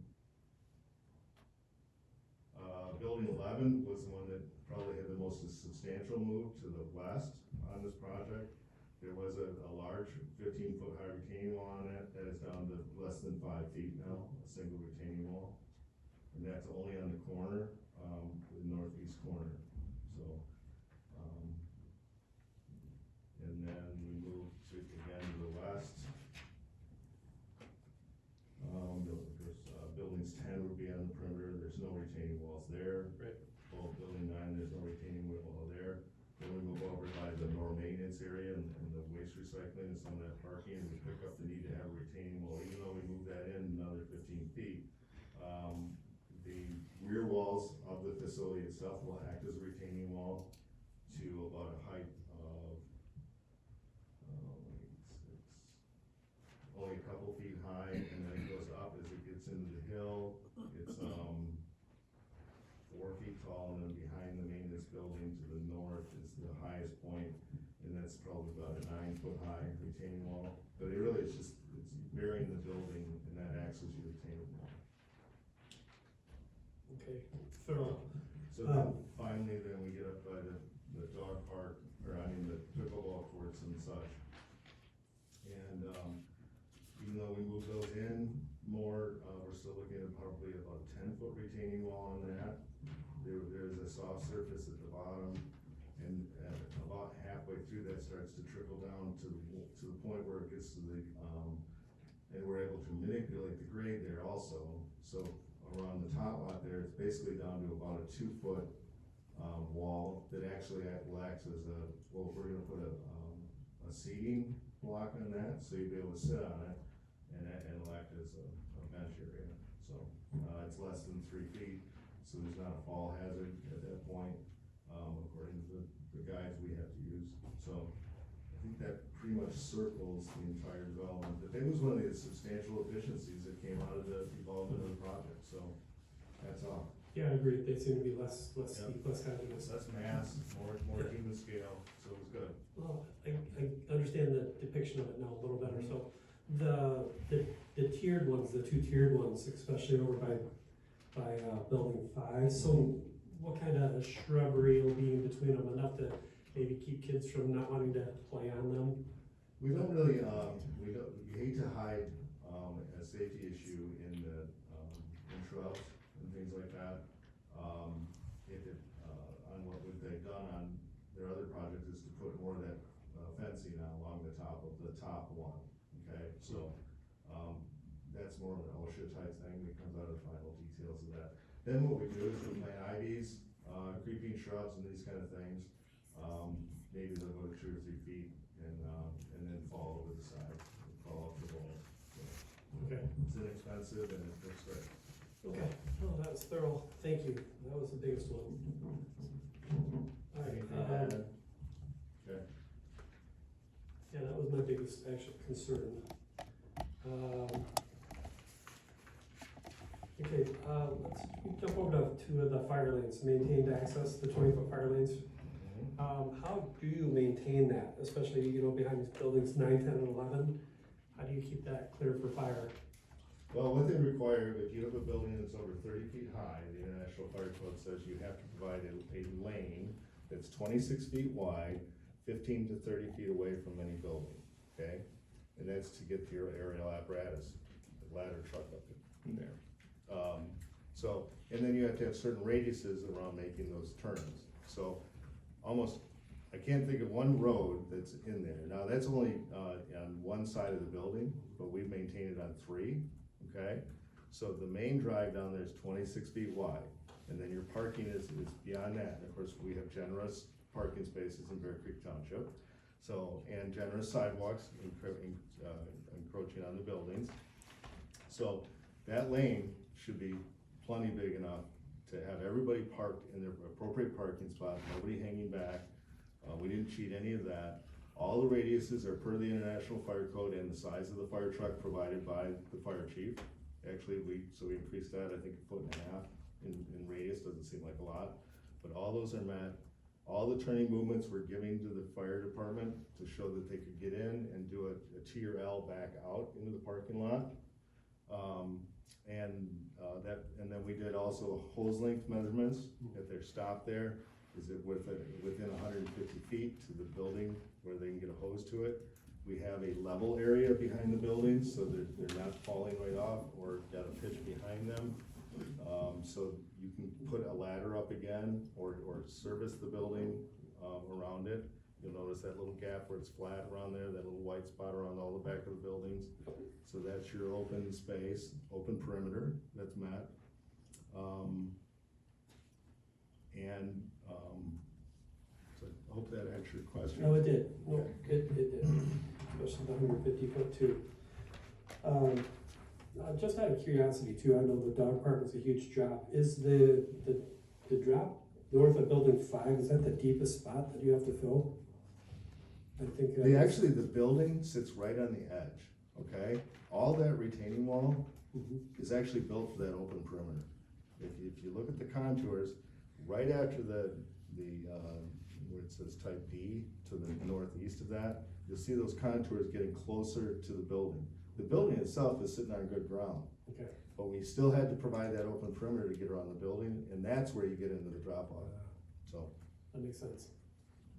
Building 11 was the one that probably had the most substantial move to the west on this project. There was a large 15-foot high retaining wall on it that is down to less than 5 feet now, a single retaining wall. And that's only on the corner, the northeast corner, so. And then we moved to, again, to the west. Buildings 10 would be on the perimeter, there's no retaining walls there. Right. Well, building 9, there's no retaining wall there. Then we move over by the more maintenance area and the waste recycling and some of that parking, and we pick up the need to have a retaining wall, even though we move that in another 15 feet. The rear walls of the facility itself will act as a retaining wall to about a height of, it's only a couple feet high, and then it goes up as it gets into the hill. It's 4 feet tall, and then behind the maintenance building to the north is the highest point, and that's probably about a 9-foot high retaining wall. But it really is just, it's burying the building, and that acts as your retaining wall. Okay, thorough. So then finally, then we get up by the dog park, or I mean the pickleball courts and such. And, even though we moved those in more, we're still looking at probably about a 10-foot retaining wall on that. There's a soft surface at the bottom, and about halfway through that starts to trickle down to the point where it gets to the, and we're able to manipulate the grade there also. So around the top lot there, it's basically down to about a 2-foot, wall that actually will act as a, well, we're gonna put a seating block on that, so you'll be able to sit on it, and it'll act as a bench area. So, it's less than 3 feet, so there's not a fall hazard at that point, according to the guides we have to use. So, I think that pretty much circles the entire development. But that was one of the substantial efficiencies that came out of the development of the project, so that's all. Yeah, I agree, they seem to be less Yep. steep, less hazardous. Less mass, more human scale, so it was good. Well, I understand the depiction of it now a little better, so the tiered ones, the 2 tiered ones, especially over by building 5, so what kind of shrubbery will be in between them, enough to maybe keep kids from not wanting to play on them? We don't really, we hate to hide, a safety issue in the, in shrubs and things like that. If it, on what they've done on their other project is to put more of that, fencing along the top of the top one, okay? So, that's more of an OSHA type thing that comes out of the final details of that. Then what we do is we plant ivies, creeping shrubs and these kind of things. Maybe they'll go to 2 or 3 feet and then fall over the side, fall off the walls. So, Okay. it's inexpensive and it looks great. Okay, well, that was thorough, thank you, that was the biggest one. All right, Anything to add? Okay. yeah, that was my biggest actual concern. Okay, let's jump over to 2 of the fire lanes, maintained access, the 20-foot fire lanes. How do you maintain that, especially, you know, behind these buildings 9, 10, and 11? How do you keep that clear for fire? Well, what they require, if you have a building that's over 30 feet high, the International Fire Code says you have to provide a lane that's 26 feet wide, 15 to 30 feet away from any building, okay? And that's to get your aerial apparatus, the ladder truck up in there. And then you have to have certain radiuses around making those turns. So almost, I can't think of one road that's in there. Now, that's only on one side of the building, but we maintain it on 3, okay? So the main drive down there is 26 feet wide, and then your parking is beyond that. And of course, we have generous parking spaces in Bear Creek Township. So, and generous sidewalks encroaching on the buildings. So that lane should be plenty big enough to have everybody parked in their appropriate parking spot, nobody hanging back. We didn't cheat any of that. All the radiuses are per the International Fire Code and the size of the fire truck provided by the fire chief. Actually, we increased that, I think, 1.5 feet in radius, doesn't seem like a lot, but all those are met. All the turning movements we're giving to the fire department to show that they could get in and do a T or L back out into the parking lot. And then we did also hose length measurements at their stop there. Is it within 150 feet to the building where they can get a hose to it? We have a level area behind the buildings so that they're not falling right off or got a pitch behind them. So you can put a ladder up again or service the building around it. You'll notice that little gap where it's flat around there, that little white spot around all the back of the buildings. So that's your open space, open perimeter that's met. So I hope that answered your question. No, it did. No, it did. Especially the 150-foot too. Just out of curiosity too, I know the dog park is a huge drop. Is the drop north of building 5, is that the deepest spot that you have to fill? I think. The building sits right on the edge, okay? All that retaining wall is actually built for that open perimeter. If you look at the contours, right after the where it says type B to the northeast of that, you'll see those contours getting closer to the building. The building itself is sitting on good ground. Okay. But we still had to provide that open perimeter to get around the building, and that's where you get into the drop off, so. That makes sense.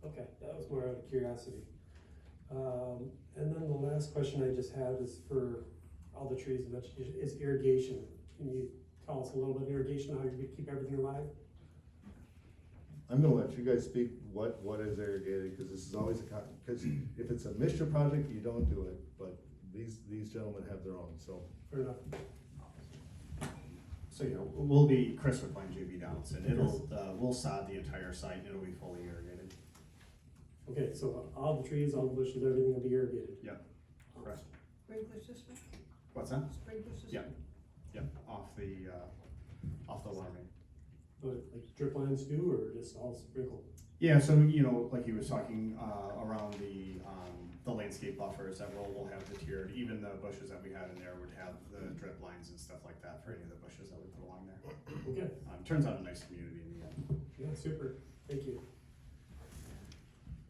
Okay, that was more out of curiosity. And then the last question I just have is for all the trees and vegetation, is irrigation. Can you tell us a little bit of irrigation, how you keep everything alive? I'm gonna let you guys speak what is irrigated, because this is always because if it's a mischief project, you don't do it, but these gentlemen have their own, so. Fair enough. So, we'll be, Chris would find JB Donaldson, we'll sod the entire site, and it'll be fully irrigated. Okay, so all the trees, all the bushes, everything will be irrigated? Yep, correct. Sprinkler system? What's that? Sprinkler system? Yep, yep, off the water main. But like drip lines do, or just all sprinkled? Yeah, so, like he was talking, around the landscape buffers that will have the tiered, even the bushes that we had in there would have the drip lines and stuff like that for any of the bushes that we put along there. Okay, Turns out a nice community in the end. yeah, super, thank you.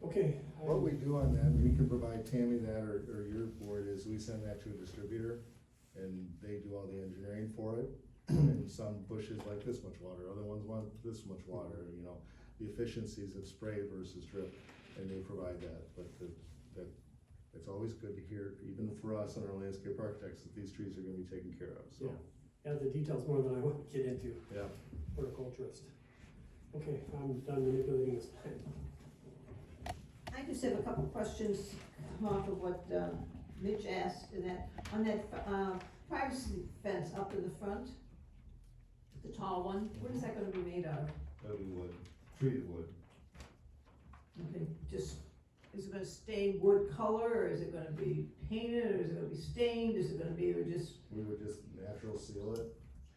Okay. What we do on that, we can provide Tammy that or your board, is we send that to a distributor and they do all the engineering for it. And some bushes like this much water, other ones want this much water, the efficiencies of spray versus drip, and they provide that. But it's always good to hear, even for us and our landscape architects, that these trees are gonna be taken care of, so. Yeah, the details more than I want to get into. Yeah. Horticulturist. Okay, I'm done manipulating this plan. I just have a couple questions come off of what Mitch asked, and on that privacy fence up in the front, the tall one, what is that gonna be made of? That'll be wood, treated wood. Okay, is it gonna stay wood color, or is it gonna be painted, or is it gonna be stained, is it gonna be, or just We would just natural seal it.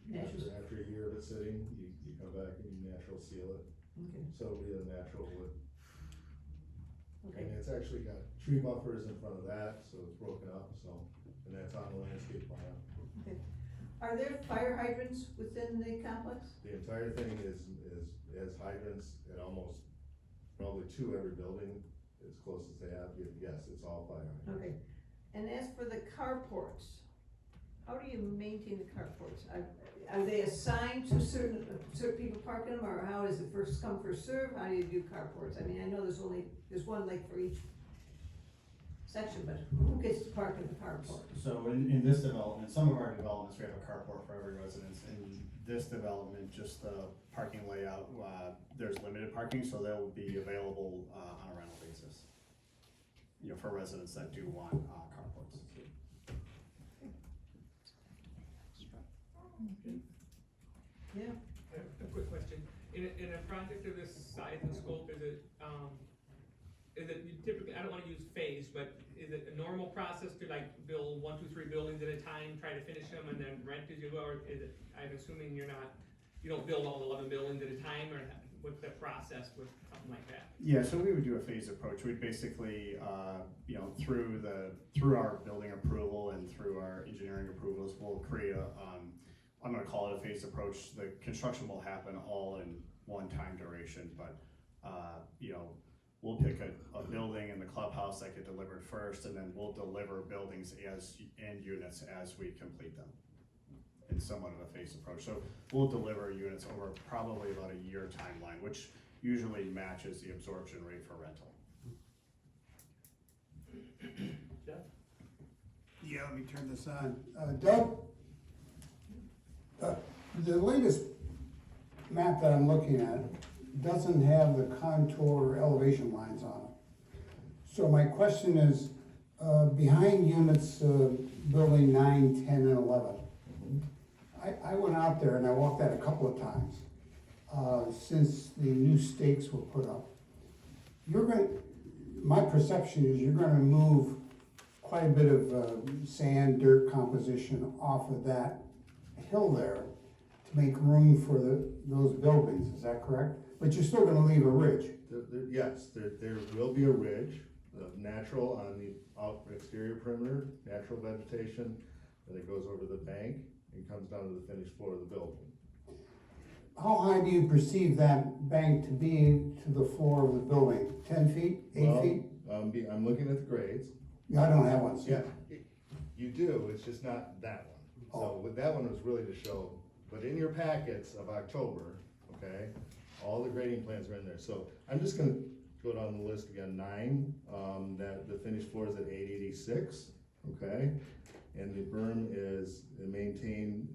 natural? After a year of it sitting, you come back and you natural seal it, Okay, so it'll be a natural wood. okay. And it's actually got tree buffers in front of that, so it's broken up, and that's on the landscape plan. Are there fire hydrants within the complex? The entire thing has hydrants at almost, probably 2 every building, as close as they have. Yes, it's all fire hydrants. Okay, and as for the carports, how do you maintain the carports? Are they assigned to certain people parking them, or how is it first come, first serve? How do you do carports? I mean, I know there's one like for each section, but who gets to park in the carport? So in this development, some of our developments, we have a carport for every residence. In this development, just the parking layout, there's limited parking, so they'll be available on a rental basis. For residents that do want carports. Yeah, A quick question. In a project of this size and scope, is it is it you typically, I don't wanna use phase, but is it a normal process to like build 1, 2, 3 buildings at a time, try to finish them and then rent as you go, or is it, I'm assuming you don't build all 11 buildings at a time, or what's the process with something like that? Yeah, so we would do a phased approach. We'd basically, through our building approval and through our engineering approvals, we'll create I'm gonna call it a phased approach. The construction will happen all in one time duration, but, we'll pick a building in the clubhouse that get delivered first, and then we'll deliver buildings and units as we complete them in somewhat of a phased approach. So we'll deliver units over probably about a year timeline, which usually matches the absorption rate for rental. Yeah, let me turn this on. Doug, the latest map that I'm looking at doesn't have the contour elevation lines on it. So my question is, behind units, building 9, 10, and 11, I went out there and I walked that a couple of times, since the new stakes were put up. My perception is you're gonna move quite a bit of sand, dirt composition off of that hill there to make room for those buildings, is that correct? But you're still gonna leave a ridge. Yes, there will be a ridge, natural on the exterior perimeter, natural vegetation, and it goes over the bank and comes down to the finished floor of the building. How high do you perceive that bank to be to the floor of the building? 10 feet, 8 feet? I'm looking at the grades. Yeah, I don't have one, so. Yeah, you do, it's just not that one. So with that one was really to show, but in your packets of October, okay, all the grading plans are in there. So I'm just gonna go down the list again. 9, that the finished floor is at 886, okay? And the berm is maintained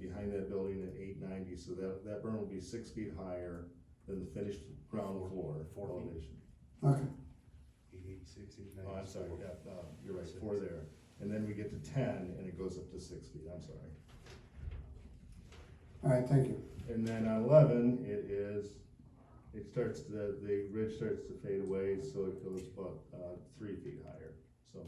behind that building at 890, so that berm will be 6 feet higher than the finished ground floor elevation. Okay. 886, 890. Oh, I'm sorry, yeah, you're right, 4 there. And then we get to 10 and it goes up to 6 feet, I'm sorry. All right, thank you. And then on 11, the ridge starts to fade away, so it goes about 3 feet higher, so.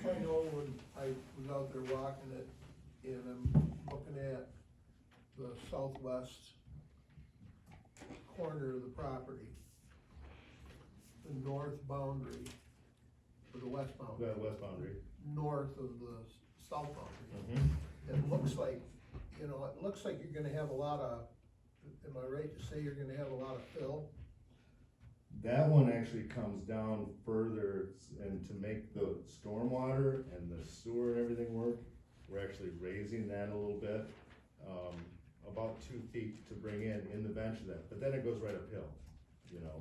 I know when I was out there walking it, and I'm looking at the southwest corner of the property, the north boundary, or the west boundary. The west boundary. North of the south boundary. Mm-hmm. It looks like, it looks like you're gonna have a lot of, am I right to say you're gonna have a lot of fill? That one actually comes down further, and to make the stormwater and the sewer and everything work, we're actually raising that a little bit, about 2 feet to bring in the bench of that, but then it goes right uphill,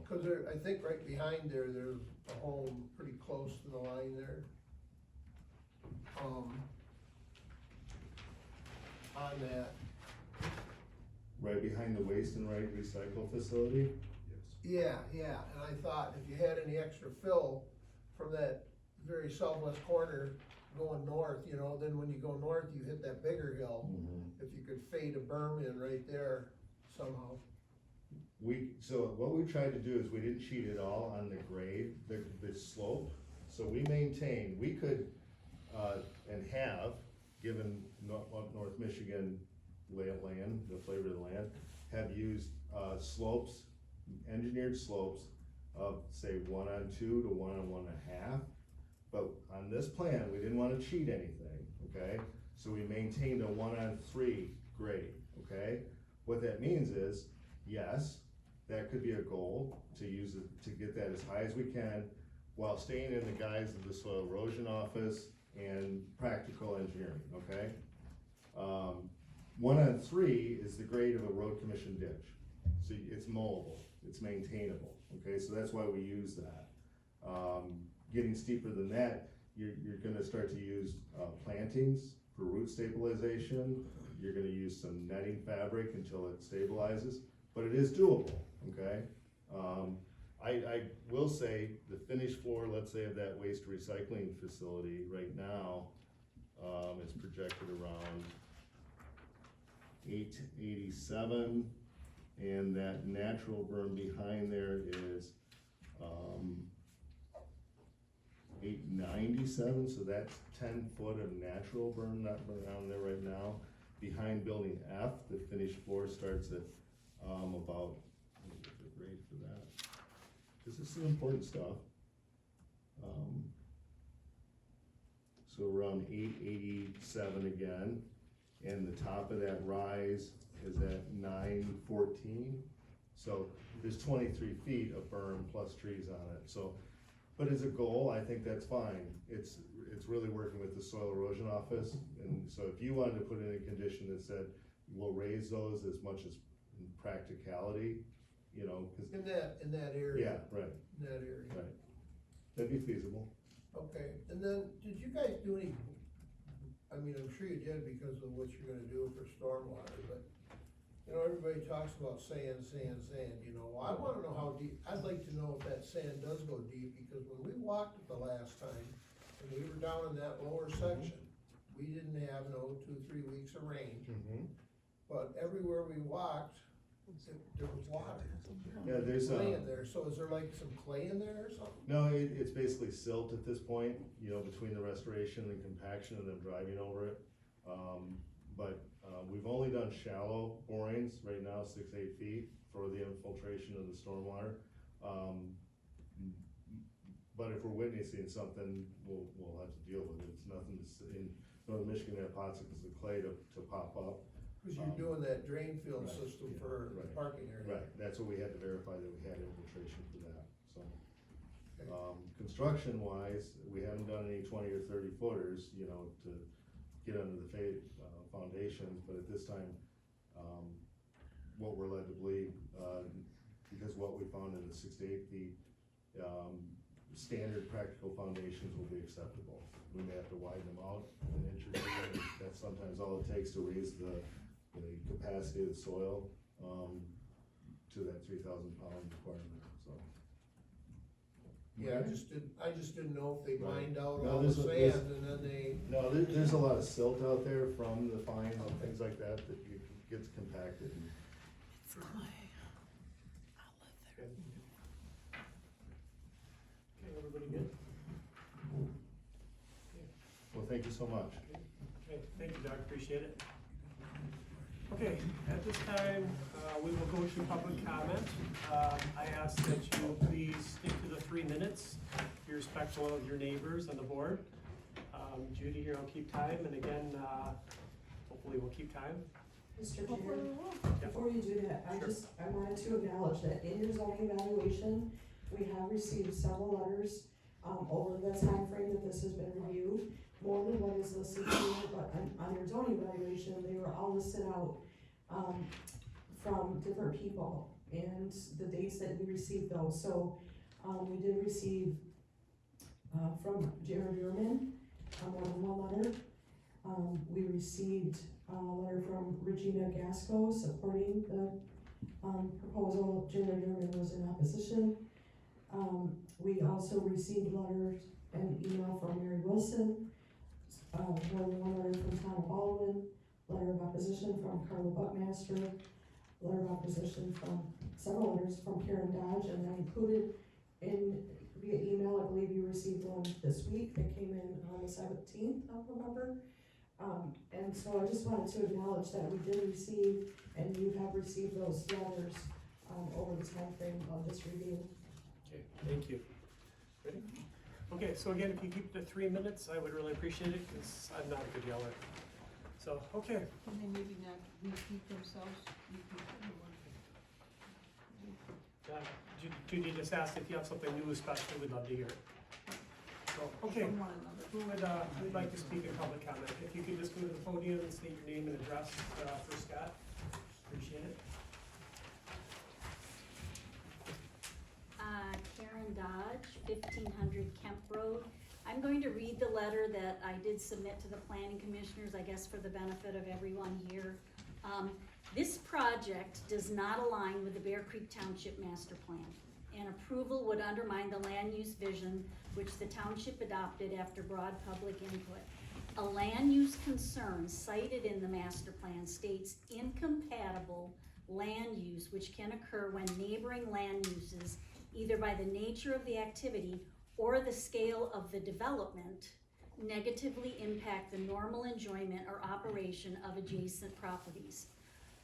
Cause there, I think right behind there's a home pretty close to the line there. On that, Right behind the waste and right recycle facility. yeah, and I thought if you had any extra fill from that very southwest corner going north, then when you go north, you hit that bigger hill. If you could fade a berm in right there somehow. So what we tried to do is we didn't cheat at all on the grade, the slope. So we maintained, we could, and have, given North Michigan land, the flavor of the land, have used slopes, engineered slopes of say 1-on-2 to 1-on-1.5. But on this plan, we didn't want to cheat anything, okay? So we maintained a 1-on-3 grade, okay? What that means is, yes, that could be a goal to use it, to get that as high as we can while staying in the guise of the soil erosion office and practical engineering, okay? 1-on-3 is the grade of a road commission ditch. So it's mowable, it's maintainable, okay? So that's why we use that. Getting steeper than that, you're gonna start to use plantings for root stabilization. You're gonna use some netting fabric until it stabilizes, but it is doable, okay? I will say, the finished floor, let's say, of that waste recycling facility right now, is projected around 887, and that natural berm behind there is, 897, so that's 10 foot of natural berm not around there right now. Behind building F, the finished floor starts at, about, let me get the grade for that, because this is important stuff. So around 887 again, and the top of that rise is at 914. So there's 23 feet of berm plus trees on it, so, but as a goal, I think that's fine. It's really working with the soil erosion office, and so if you wanted to put in a condition that said, we'll raise those as much as in practicality, you know, cause. In that area. Yeah, right, In that area. right. That'd be feasible. Okay, and then, did you guys do any, I mean, I'm sure you did because of what you're gonna do for stormwater, but, you know, everybody talks about sand, you know, I wanna know how deep, I'd like to know if that sand does go deep, because when we walked it the last time, and we were down in that lower section, we didn't have no 2-3 weeks of rain, but everywhere we walked, there was water. Yeah, there's Clay in there, so is there like some clay in there or something? no, it's basically silt at this point, you know, between the restoration and compaction and them driving over it. We've only done shallow borings right now, 6-8 feet for the infiltration of the stormwater. But if we're witnessing something, we'll have to deal with it. It's nothing in Northern Michigan, they have pots of clay to pop up. Cause you're doing that drain field Right, system yeah, for the right. parking area. Right, that's what we had to verify, that we had infiltration for that, so. Okay. Construction wise, we haven't done any 20 or 30 footers, you know, to get under the foundations, but at this time, what we're led to believe, because what we found in the 6 to 8 feet, standard practical foundations will be acceptable. We may have to widen them out an inch or two, and that's sometimes all it takes to raise the capacity of the soil, to that 3,000 pound requirement, so. Yeah, I just didn't know if they Right. mined out No, all the there's sand and then they. No, there's a lot of silt out there from the fines and things like that gets compacted. Okay, everybody good? Well, thank you so much. Okay, thank you, Doug, appreciate it. Okay, at this time, we will go to public comment. I ask that you please stick to the 3 minutes, be respectful of your neighbors and the board. Judy here will keep time, and again, hopefully we'll keep time. Mr. Chair, Yeah. before you do that, I wanted to acknowledge that in your zoning evaluation, we have received several letters, over the time frame that this has been reviewed. More than what is listed here, but on your zoning evaluation, they were all listed out, from different people and the dates that we received those. So, we did receive, from Jared Ehrman, more than one letter. We received a letter from Regina Gasco supporting the, proposal. Jared Ehrman was in opposition. We also received letters and email from Mary Wilson, more than one letter from Tom Baldwin, letter of opposition from Carla Buckmaster, letter of opposition from, several letters from Karen Dodge, and I included in, via email, I believe you received one this week that came in on the 17th of November. And so I just wanted to acknowledge that we did receive, and you have received those letters, over the time frame of this review. Okay, thank you. Ready? Okay, so again, if you keep the 3 minutes, I would really appreciate it, because I'm not a good yeller. So, okay. Can they maybe not repeat themselves? Judy just asked if you have something new especially, we'd love to hear it. So, okay, who would like to speak in public comment? If you could just go to the podium and state your name and address, for Scott, appreciate it. Karen Dodge, 1500 Kemp Road. I'm going to read the letter that I did submit to the planning commissioners, I guess for the benefit of everyone here. This project does not align with the Bear Creek Township Master Plan. and approval would undermine the land use vision which the township adopted after broad public input. A land use concern cited in the master plan states incompatible land use which can occur when neighboring land uses, either by the nature of the activity or the scale of the development, negatively impact the normal enjoyment or operation of adjacent properties.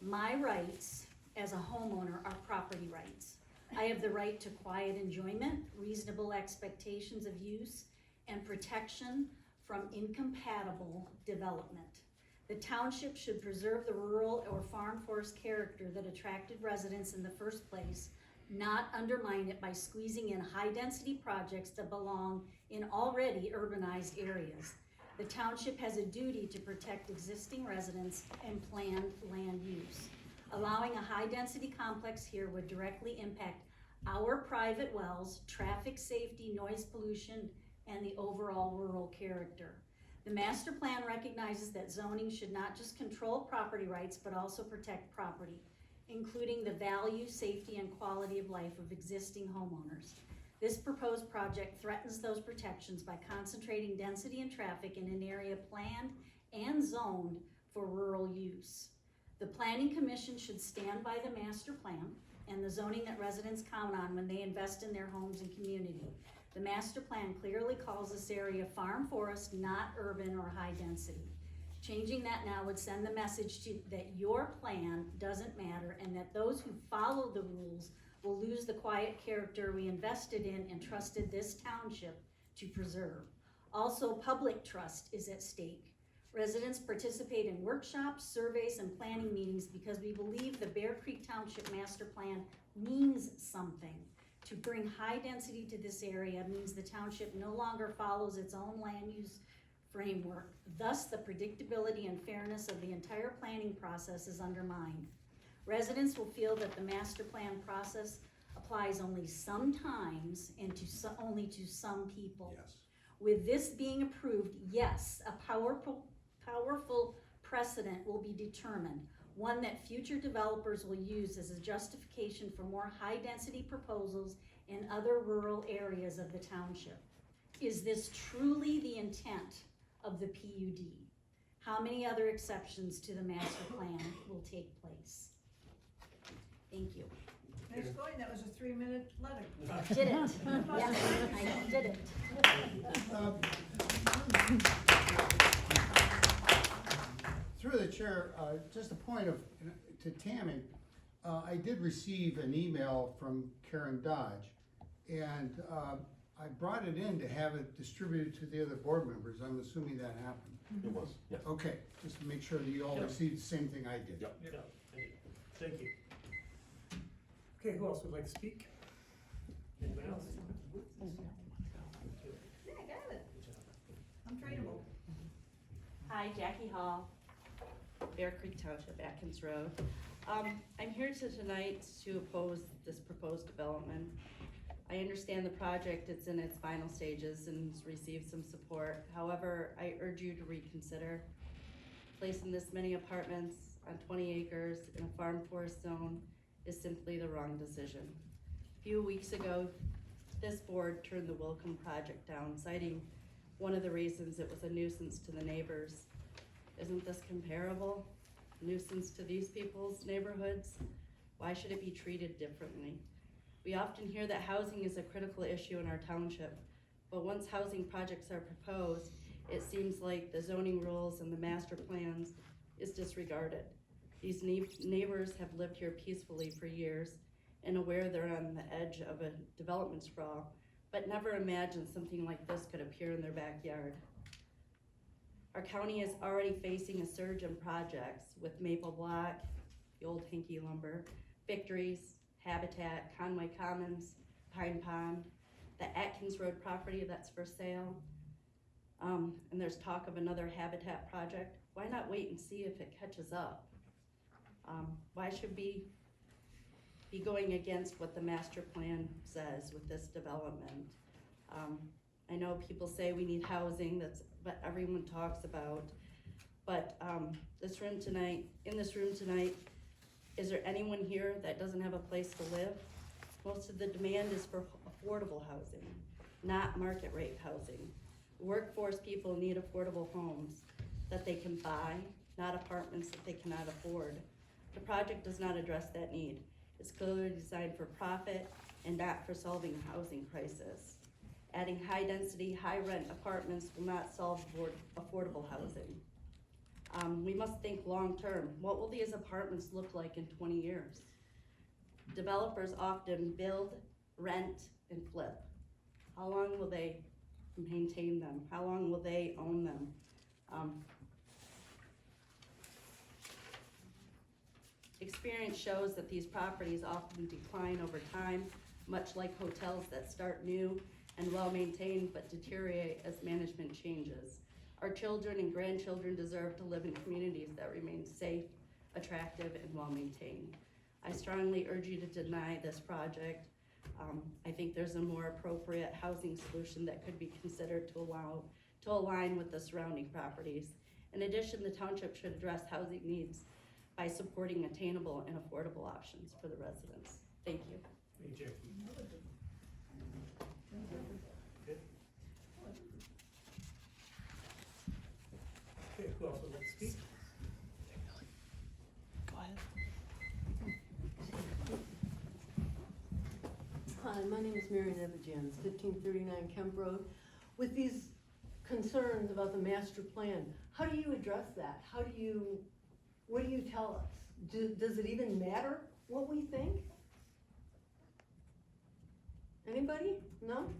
My rights as a homeowner are property rights. I have the right to quiet enjoyment, reasonable expectations of use, and protection from incompatible development. The township should preserve the rural or farm forest character that attracted residents in the first place, not undermine it by squeezing in high-density projects that belong in already urbanized areas. The township has a duty to protect existing residents and planned land use. Allowing a high-density complex here would directly impact our private wells, traffic safety, noise pollution, and the overall rural character. The master plan recognizes that zoning should not just control property rights, but also protect property, including the value, safety, and quality of life of existing homeowners. This proposed project threatens those protections by concentrating density and traffic in an area planned and zoned for rural use. The Planning Commission should stand by the master plan and the zoning that residents count on when they invest in their homes and community. The master plan clearly calls this area farm forest, not urban or high density. Changing that now would send the message that your plan doesn't matter and that those who follow the rules will lose the quiet character we invested in and trusted this township to preserve. Also, public trust is at stake. Residents participate in workshops, surveys, and planning meetings because we believe the Bear Creek Township Master Plan means something. To bring high density to this area means the township no longer follows its own land use framework. Thus, the predictability and fairness of the entire planning process is undermined. Residents will feel that the master plan process applies only sometimes and only to some people. Yes. With this being approved, yes, a powerful precedent will be determined, one that future developers will use as a justification for more high-density proposals in other rural areas of the township. Is this truly the intent of the PUD? How many other exceptions to the master plan will take place? Thank you. Nice going, that was a 3-minute letter. Did it? Yes, I did it. Through the chair, just a point to Tammy. I did receive an email from Karen Dodge, and I brought it in to have it distributed to the other board members. I'm assuming that happened. It was, yes. Okay, just to make sure that you all received the same thing I did. Yep. Thank you. Okay, who else would like to speak? Anybody else? Yeah, I got it. I'm trainable. Hi, Jackie Hall, Bear Creek Township, Atkins Road. I'm here tonight to oppose this proposed development. I understand the project, it's in its final stages and has received some support. However, I urge you to reconsider. Placing this many apartments on 20 acres in a farm forest zone is simply the wrong decision. A few weeks ago, this board turned the Wilcombe project down, citing one of the reasons it was a nuisance to the neighbors. Isn't this comparable? Nuisance to these people's neighborhoods? Why should it be treated differently? We often hear that housing is a critical issue in our township, but once housing projects are proposed, it seems like the zoning rules and the master plans is disregarded. These neighbors have lived here peacefully for years and aware they're on the edge of a development sprawl, but never imagined something like this could appear in their backyard. Our county is already facing a surge in projects with Maple Block, the old Hinky Lumber, Victories, Habitat, Conway Commons, Pine Pond, the Atkins Road property that's for sale, and there's talk of another Habitat project. Why not wait and see if it catches up? Why should we be going against what the master plan says with this development? I know people say we need housing, that's what everyone talks about, but in this room tonight, is there anyone here that doesn't have a place to live? Most of the demand is for affordable housing, not market rate housing. Workforce people need affordable homes that they can buy, not apartments that they cannot afford. The project does not address that need. It's clearly designed for profit and not for solving a housing crisis. Adding high-density, high-rent apartments will not solve affordable housing. We must think long-term. What will these apartments look like in 20 years? Developers often build, rent, and flip. How long will they maintain them? How long will they own them? Experience shows that these properties often decline over time, much like hotels that start new and well-maintained but deteriorate as management changes. Our children and grandchildren deserve to live in communities that remain safe, attractive, and well-maintained. I strongly urge you to deny this project. I think there's a more appropriate housing solution that could be considered to align with the surrounding properties. In addition, the township should address housing needs by supporting attainable and affordable options for the residents. Thank you. Thank you. Okay, who else would like to speak? Go ahead. Hi, my name is Mary Nevajans, 1539 Kemp Road. With these concerns about the master plan, how do you address that? What do you tell us? Does it even matter what we think? Anybody? No?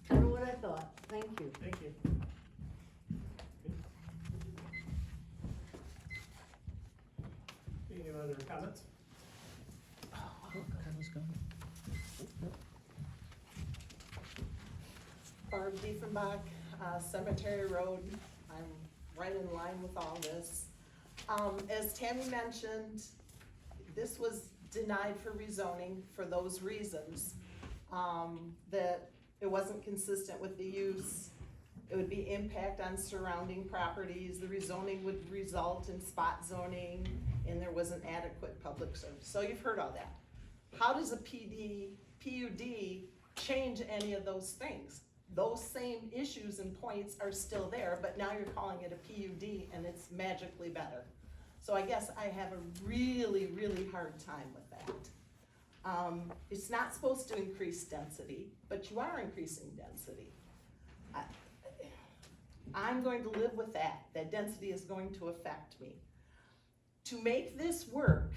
Kind of what I thought. Thank you. Thank you. Any other comments? Barb Diefenbach, Cemetery Road. I'm right in line with all this. As Tammy mentioned, this was denied for rezoning for those reasons. That it wasn't consistent with the use. It would be impact on surrounding properties. The rezoning would result in spot zoning, and there wasn't adequate public service. So you've heard all that. How does a PUD change any of those things? Those same issues and points are still there, but now you're calling it a PUD and it's magically better. So I guess I have a really, really hard time with that. It's not supposed to increase density, but you are increasing density. I'm going to live with that. That density is going to affect me. To make this work,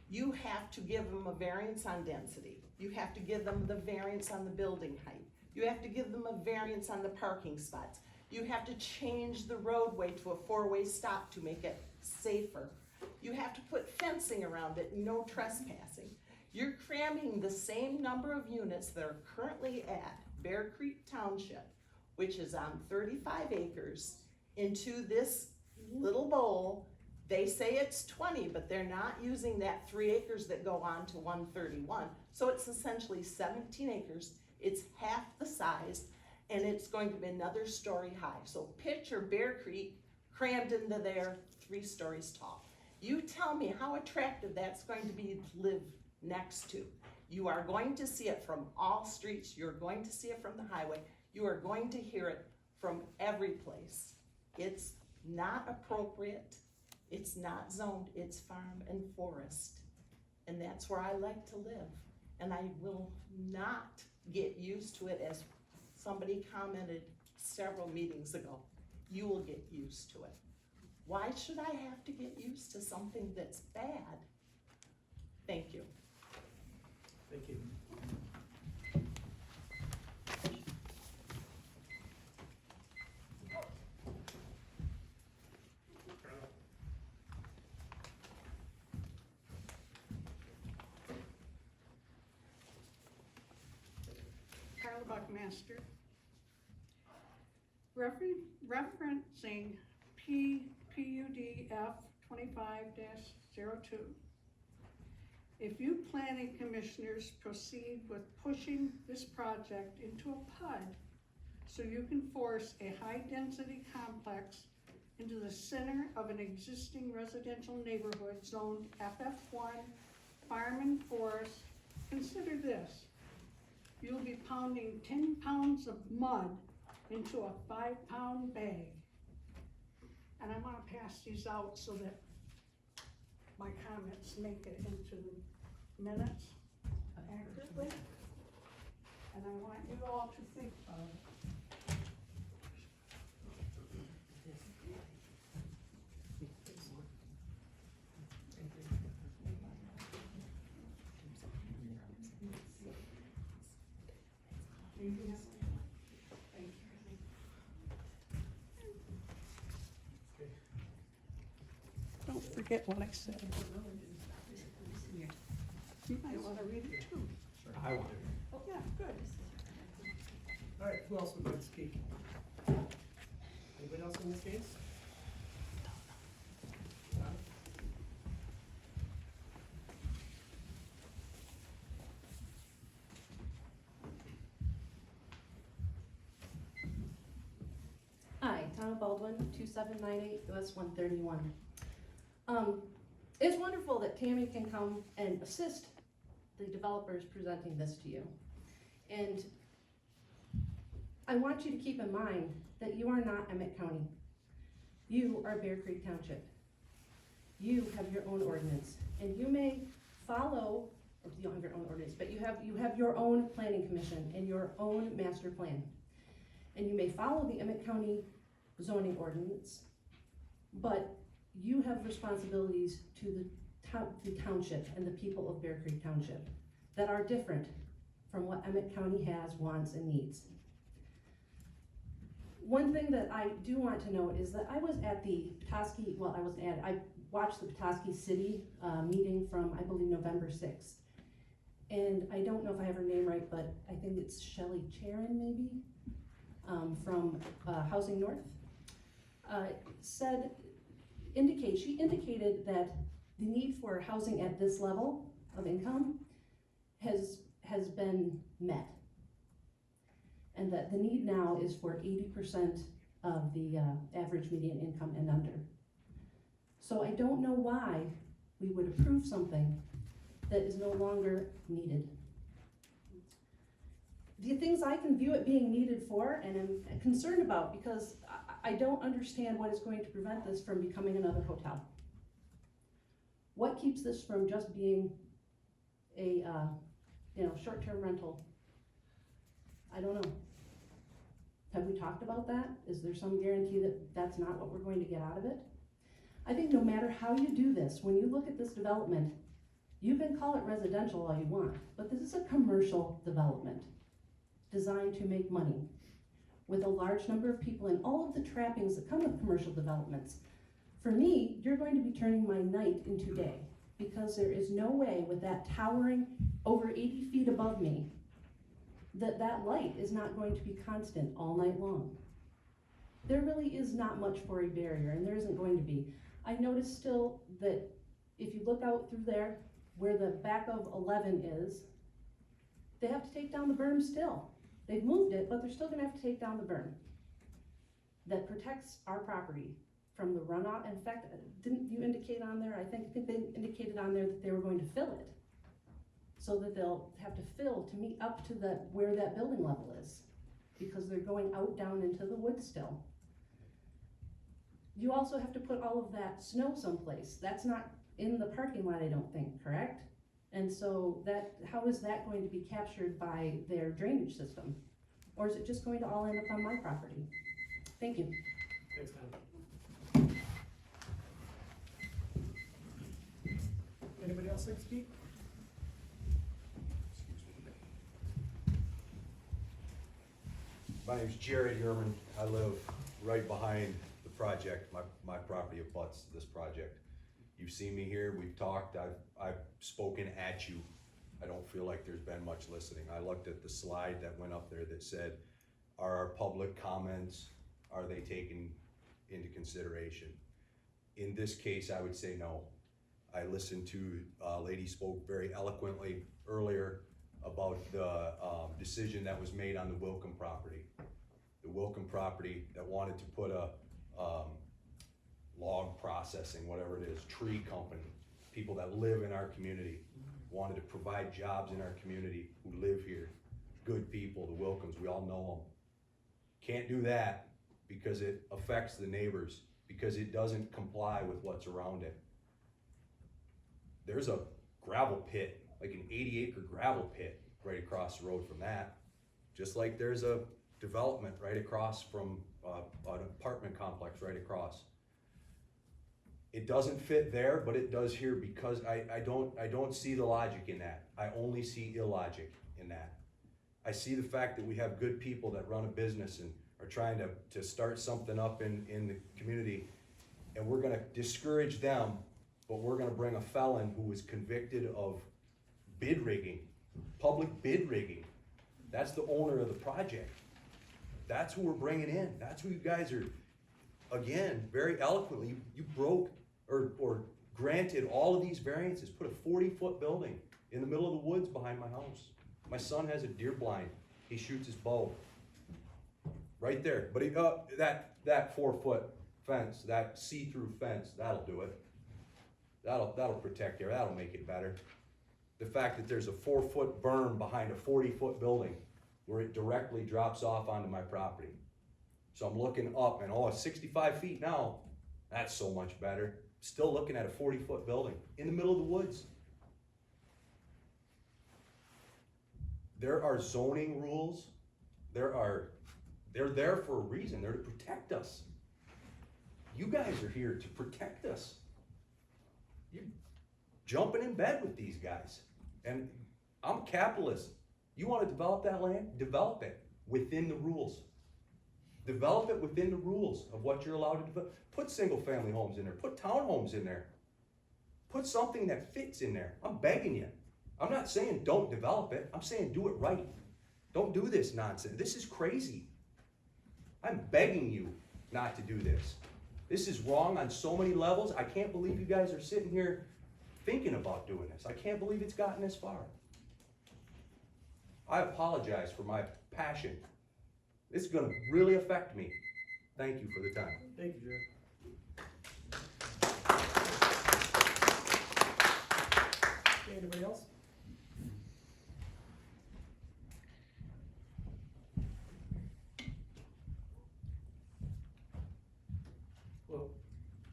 you have to give them a variance on density. You have to give them the variance on the building height. You have to give them a variance on the parking spots. You have to change the roadway to a four-way stop to make it safer. You have to put fencing around it, no trespassing. You're cramming the same number of units that are currently at Bear Creek Township, which is on 35 acres, into this little bowl. They say it's 20, but they're not using that 3 acres that go on to 131. So it's essentially 17 acres. It's half the size, and it's going to be another story high. So picture Bear Creek crammed into there, 3 stories tall. You tell me how attractive that's going to be to live next to. You are going to see it from all streets. You're going to see it from the highway. You are going to hear it from every place. It's not appropriate. It's not zoned. It's farm and forest. And that's where I like to live. And I will not get used to it, as somebody commented several meetings ago. You will get used to it. Why should I have to get used to something that's bad? Thank you. Thank you. Carla Buckmaster. Referencing PUDF 25-02. If you planning commissioners proceed with pushing this project into a PUD so you can force a high-density complex into the center of an existing residential neighborhood zoned FF1, Farm and Forest, consider this. You'll be pounding 10 pounds of mud into a 5-pound bag. And I wanna pass these out so that my comments make it into minutes accurately. And I want you all to think about it. Don't forget what I said. You might want to read it too. I want to. Oh, yeah, good. All right, who else would like to speak? Anybody else in this case? Hi, Donna Baldwin, 2798 US 131. It's wonderful that Tammy can come and assist the developers presenting this to you. And I want you to keep in mind that you are not Emmett County. You are Bear Creek Township. You have your own ordinance, and you may follow, or you don't have your own ordinance, but you have your own planning commission and your own master plan. And you may follow the Emmett County zoning ordinance, but you have responsibilities to the township and the people of Bear Creek Township that are different from what Emmett County has, wants, and needs. One thing that I do want to note is that I was at the Petoskey, I watched the Petoskey City meeting from, I believe, November 6th. And I don't know if I have her name right, but I think it's Shelley Charon, maybe, from Housing North. She indicated that the need for housing at this level of income has been met. And that the need now is for 80% of the average median income and under. So I don't know why we would approve something that is no longer needed. The things I can view it being needed for and am concerned about, because I don't understand what is going to prevent this from becoming another hotel. What keeps this from just being a short-term rental? I don't know. Have we talked about that? Is there some guarantee that that's not what we're going to get out of it? I think no matter how you do this, when you look at this development, you can call it residential all you want, but this is a commercial development designed to make money with a large number of people and all of the trappings that come with commercial developments. For me, you're going to be turning my night into day, because there is no way with that towering over 80 feet above me that light is not going to be constant all night long. There really is not much for a barrier, and there isn't going to be. I noticed still that if you look out through there where the back of 11 is, they have to take down the berm still. They've moved it, but they're still gonna have to take down the berm that protects our property from the runoff. In fact, didn't you indicate on there, I think they indicated on there that they were going to fill it, so that they'll have to fill to meet up to where that building level is, because they're going out down into the woods still. You also have to put all of that snow someplace. That's not in the parking lot, I don't think, correct? And so how is that going to be captured by their drainage system? Or is it just going to all end up on my property? Thank you. Thanks, Tom. Anybody else like to speak? My name's Jared Herman. I live right behind the project. My property abuts this project. You've seen me here, we've talked, I've spoken at you. I don't feel like there's been much listening. I looked at the slide that went up there that said, are our public comments, are they taken into consideration? In this case, I would say no. I listened to, a lady spoke very eloquently earlier about the decision that was made on the Wilkham property. The Wilkham property that wanted to put a log processing, whatever it is, tree company, people that live in our community, wanted to provide jobs in our community who live here. Good people, the Wilkins, we all know them. Can't do that because it affects the neighbors, because it doesn't comply with what's around it. There's a gravel pit, like an 80-acre gravel pit right across the road from that. Just like there's a development right across from an apartment complex right across. It doesn't fit there, but it does here, because I don't see the logic in that. I only see illogic in that. I see the fact that we have good people that run a business and are trying to start something up in the community, and we're gonna discourage them, but we're gonna bring a felon who was convicted of bid rigging, public bid rigging. That's the owner of the project. That's who we're bringing in. That's who you guys are, again, very eloquently, you broke or granted all of these variances, put a 40-foot building in the middle of the woods behind my house. My son has a deer blind. He shoots his bow. Right there. But he, that 4-foot fence, that see-through fence, that'll do it. That'll protect you. That'll make it better. The fact that there's a 4-foot berm behind a 40-foot building where it directly drops off onto my property. So I'm looking up and it's 65 feet now. That's so much better. Still looking at a 40-foot building in the middle of the woods. There are zoning rules. They're there for a reason. They're to protect us. You guys are here to protect us. You're jumping in bed with these guys. And I'm a capitalist. You want to develop that land? Develop it within the rules. Develop it within the rules of what you're allowed to develop. Put single-family homes in there. Put townhomes in there. Put something that fits in there. I'm begging you. I'm not saying don't develop it. I'm saying do it right. Don't do this nonsense. This is crazy. I'm begging you not to do this. This is wrong on so many levels. I can't believe you guys are sitting here thinking about doing this. I can't believe it's gotten this far. I apologize for my passion. This is going to really affect me. Thank you for the time. Thank you, Jared. Anybody else?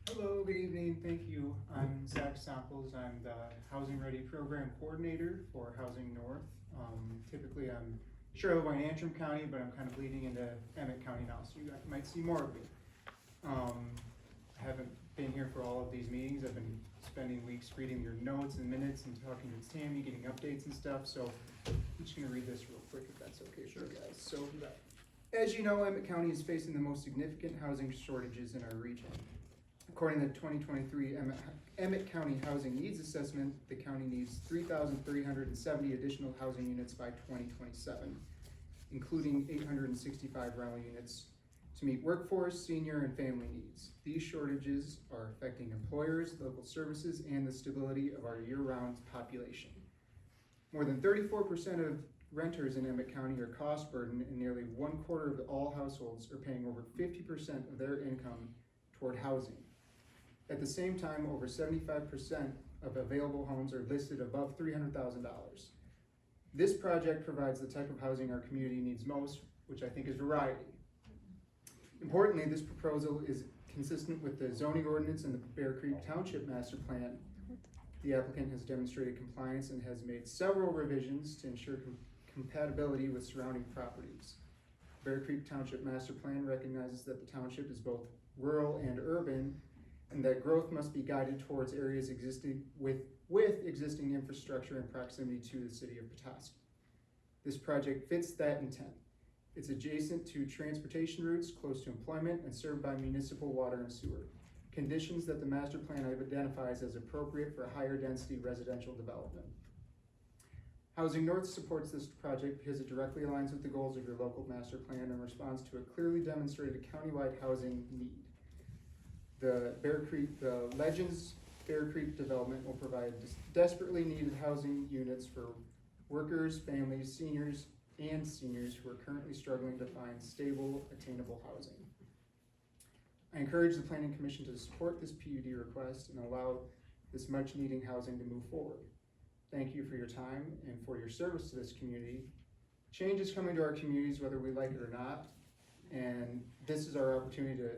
Hello, good evening, thank you. I'm Zach Samples. I'm the Housing Ready Program Coordinator for Housing North. Typically I'm sure I live in Antrim County, but I'm kind of leading into Emmett County now, so you guys might see more of me. I haven't been here for all of these meetings. I've been spending weeks reading your notes and minutes and talking to Tammy, getting updates and stuff, so I'm just gonna read this real quick if that's okay for you guys. So, as you know, Emmett County is facing the most significant housing shortages in our region. According to the 2023 Emmett County Housing Needs Assessment, the county needs 3,370 additional housing units by 2027, including 865 rental units to meet workforce, senior, and family needs. These shortages are affecting employers, local services, and the stability of our year-round population. More than 34% of renters in Emmett County are cost burdened, and nearly 1/4 of all households are paying over 50% of their income toward housing. At the same time, over 75% of available homes are listed above $300,000. This project provides the type of housing our community needs most, which I think is variety. Importantly, this proposal is consistent with the zoning ordinance and the Bear Creek Township Master Plan. The applicant has demonstrated compliance and has made several revisions to ensure compatibility with surrounding properties. Bear Creek Township Master Plan recognizes that the township is both rural and urban, and that growth must be guided towards areas existing with existing infrastructure in proximity to the city of Petoskey. This project fits that intent. It's adjacent to transportation routes, close to employment, and served by municipal water and sewer, conditions that the master plan identifies as appropriate for higher density residential development. Housing North supports this project because it directly aligns with the goals of your local master plan and responds to a clearly demonstrated countywide housing need. The Legends Bear Creek development will provide desperately needed housing units for workers, families, seniors who are currently struggling to find stable, attainable housing. I encourage the Planning Commission to support this PUD request and allow this much needed housing to move forward. thank you for your time and for your service to this community. Change is coming to our communities whether we like it or not, and this is our opportunity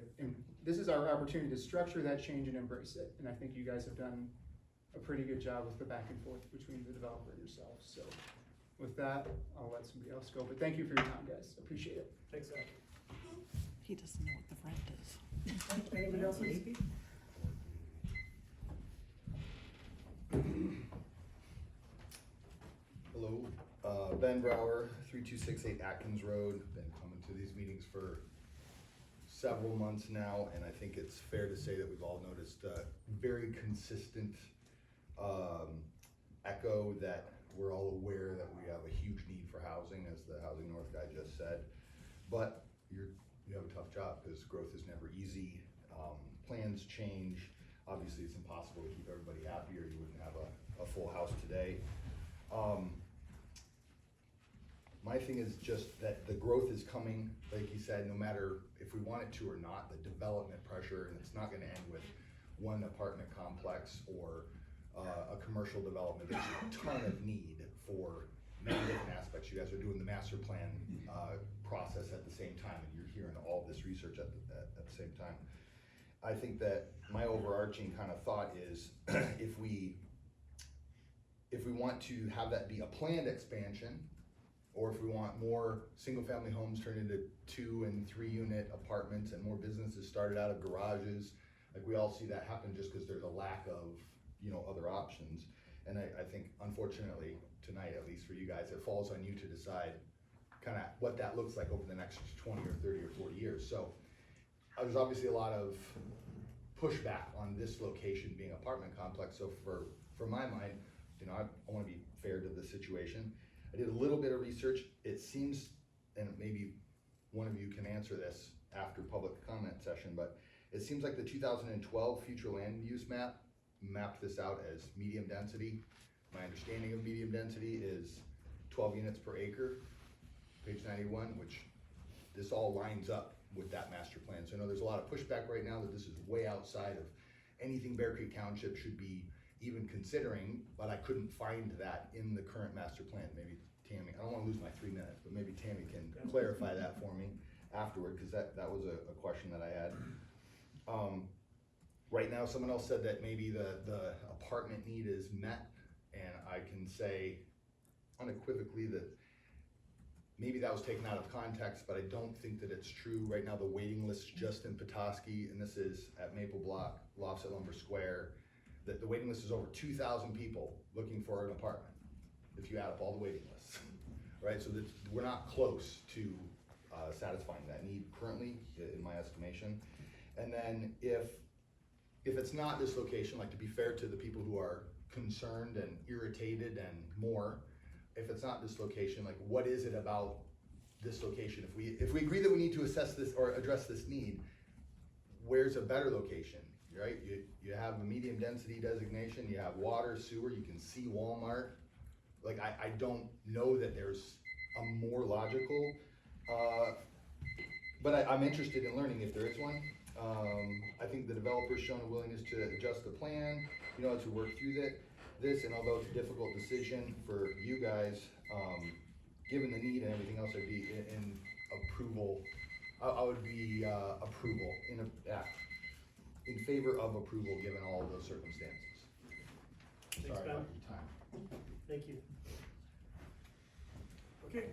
to structure that change and embrace it. And I think you guys have done a pretty good job with the back and forth between the developer and yourself. So with that, I'll let somebody else go, but thank you for your time, guys. Appreciate it. Thanks, Zach. He doesn't know what the rent is. Anybody else want to speak? Hello, Ben Brower, 3268 Atkins Road. Been coming to these meetings for several months now, and I think it's fair to say that we've all noticed a very consistent echo that we're all aware that we have a huge need for housing, as the Housing North guy just said. But you have a tough job because growth is never easy. Plans change. Obviously, it's impossible to keep everybody happy, or you wouldn't have a full house today. My thing is just that the growth is coming, like he said, no matter if we want it to or not, the development pressure, and it's not gonna end with one apartment complex or a commercial development. There's a ton of need for many different aspects. You guys are doing the master plan process at the same time, and you're hearing all this research at the same time. I think that my overarching kind of thought is if we want to have that be a planned expansion, or if we want more single-family homes turned into 2 and 3 unit apartments and more businesses started out of garages, like we all see that happen just because there's a lack of, other options. And I think, unfortunately, tonight, at least for you guys, it falls on you to decide kind of what that looks like over the next 20 or 30 or 40 years. So there's obviously a lot of pushback on this location being apartment complex. So for my mind, I want to be fair to the situation. I did a little bit of research. It seems, and maybe one of you can answer this after public comment session, but it seems like the 2012 future land use map mapped this out as medium density. My understanding of medium density is 12 units per acre, page 91, which this all lines up with that master plan. So I know there's a lot of pushback right now that this is way outside of anything Bear Creek Township should be even considering, but I couldn't find that in the current master plan. Maybe Tammy, I don't wanna lose my 3 minutes, but maybe Tammy can clarify that for me afterward, because that was a question that I had. Right now, someone else said that maybe the apartment need is met, and I can say unequivocally that maybe that was taken out of context, but I don't think that it's true. Right now, the waiting list just in Petoskey, and this is at Maple Block, Lofts at Lumber Square, that the waiting list is over 2,000 people looking for an apartment, if you add up all the waiting lists, right? So that we're not close to satisfying that need currently, in my estimation. And then if it's not this location, like, to be fair to the people who are concerned and irritated and more, if it's not this location, like, what is it about this location? If we agree that we need to assess this or address this need, where's a better location, right? You have a medium density designation, you have water, sewer, you can see Walmart. Like, I don't know that there's a more logical, but I'm interested in learning if there is one. I think the developer's shown a willingness to adjust the plan, as we work through this, and although it's a difficult decision for you guys, given the need and everything else, I'd be in approval. I would be approval, in favor of approval, given all of those circumstances. Thanks, Sorry Ben. about your time. Thank you. Okay,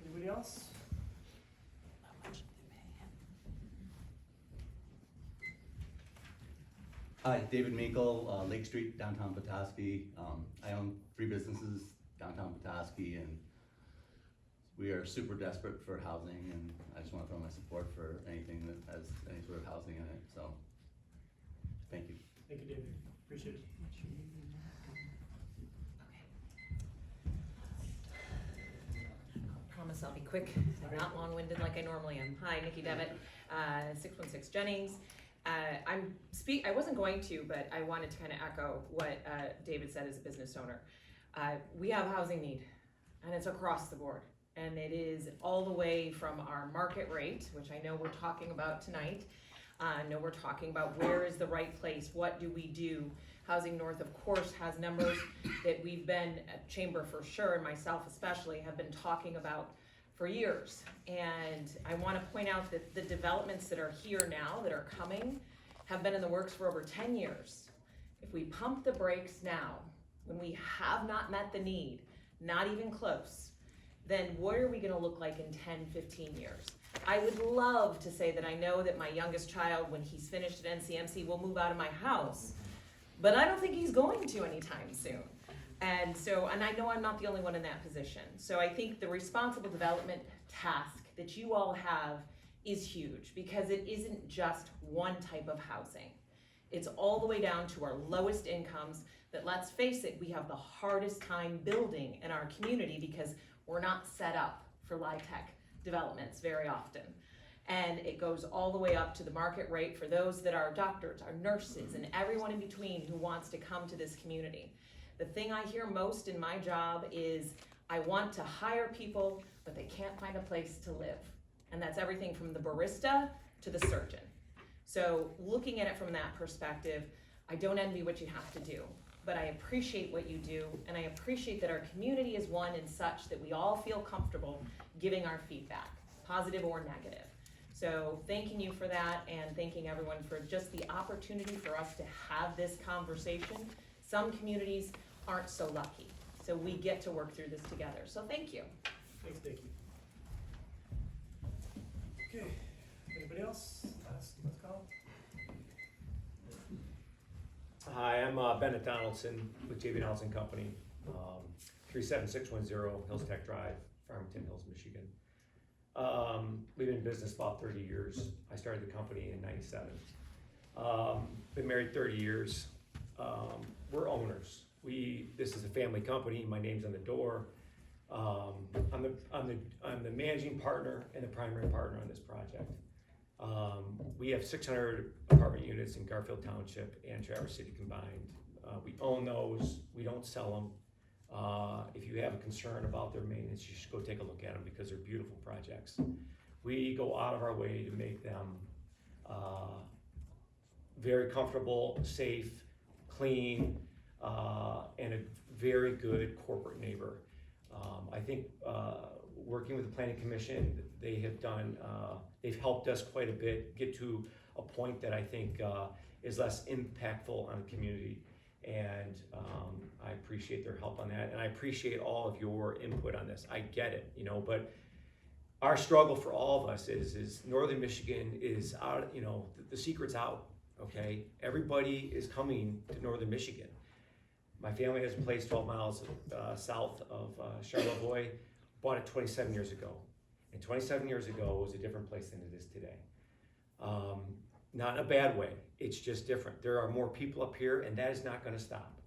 anybody else? Hi, David Minkle, Lake Street, downtown Petoskey. I own 3 businesses downtown Petoskey, and we are super desperate for housing, and I just want to throw my support for anything that has any sort of housing in it, so thank you. Thank you, David. Appreciate it. Promise I'll be quick, not long-winded like I normally am. Hi, Nikki Devitt, 616 Jennings. I wasn't going to, but I wanted to kind of echo what David said as a business owner. We have a housing need, and it's across the board. And it is all the way from our market rate, which I know we're talking about tonight. I know we're talking about where is the right place, what do we do, Housing North, of course, has numbers that we've been, Chamber for sure, and myself especially, have been talking about for years. And I want to point out that the developments that are here now, that are coming, have been in the works for over 10 years. If we pump the brakes now, when we have not met the need, not even close, then what are we gonna look like in 10, 15 years? I would love to say that I know that my youngest child, when he's finished at NCMC, will move out of my house, but I don't think he's going to anytime soon. And I know I'm not the only one in that position. So I think the responsible development task that you all have is huge, because it isn't just one type of housing. It's all the way down to our lowest incomes that, let's face it, we have the hardest time building in our community because we're not set up for LIHTC developments very often. And it goes all the way up to the market rate for those that are doctors, our nurses, and everyone in between who wants to come to this community. The thing I hear most in my job is, I want to hire people, but they can't find a place to live. And that's everything from the barista to the surgeon. So looking at it from that perspective, I don't envy what you have to do, but I appreciate what you do, and I appreciate that our community is one and such that we all feel comfortable giving our feedback, positive or negative. So thanking you for that, and thanking everyone for just the opportunity for us to have this conversation. Some communities aren't so lucky, so we get to work through this together. So thank you. Thanks, Nikki. Okay, anybody else? Let's call. Hi, I'm Bennett Donaldson with JB Donaldson Company, 37610 Hills Tech Drive, Farmington Hills, Michigan. We've been in business about 30 years. I started the company in '97. Been married 30 years. We're owners. This is a family company. My name's on the door. I'm the managing partner and the primary partner on this project. We have 600 apartment units in Garfield Township and Traverse City combined. We own those. We don't sell them. If you have a concern about their maintenance, you should go take a look at them because they're beautiful projects. We go out of our way to make them very comfortable, safe, clean, and a very good corporate neighbor. I think working with the Planning Commission, they have done, they've helped us quite a bit get to a point that I think is less impactful on the community. And I appreciate their help on that. And I appreciate all of your input on this. I get it, but our struggle for all of us is Northern Michigan is out, the secret's out, okay? Everybody is coming to Northern Michigan. My family has a place 12 miles south of Charlevoix, bought it 27 years ago. And 27 years ago was a different place than it is today. Not in a bad way, it's just different. There are more people up here, and that is not gonna stop.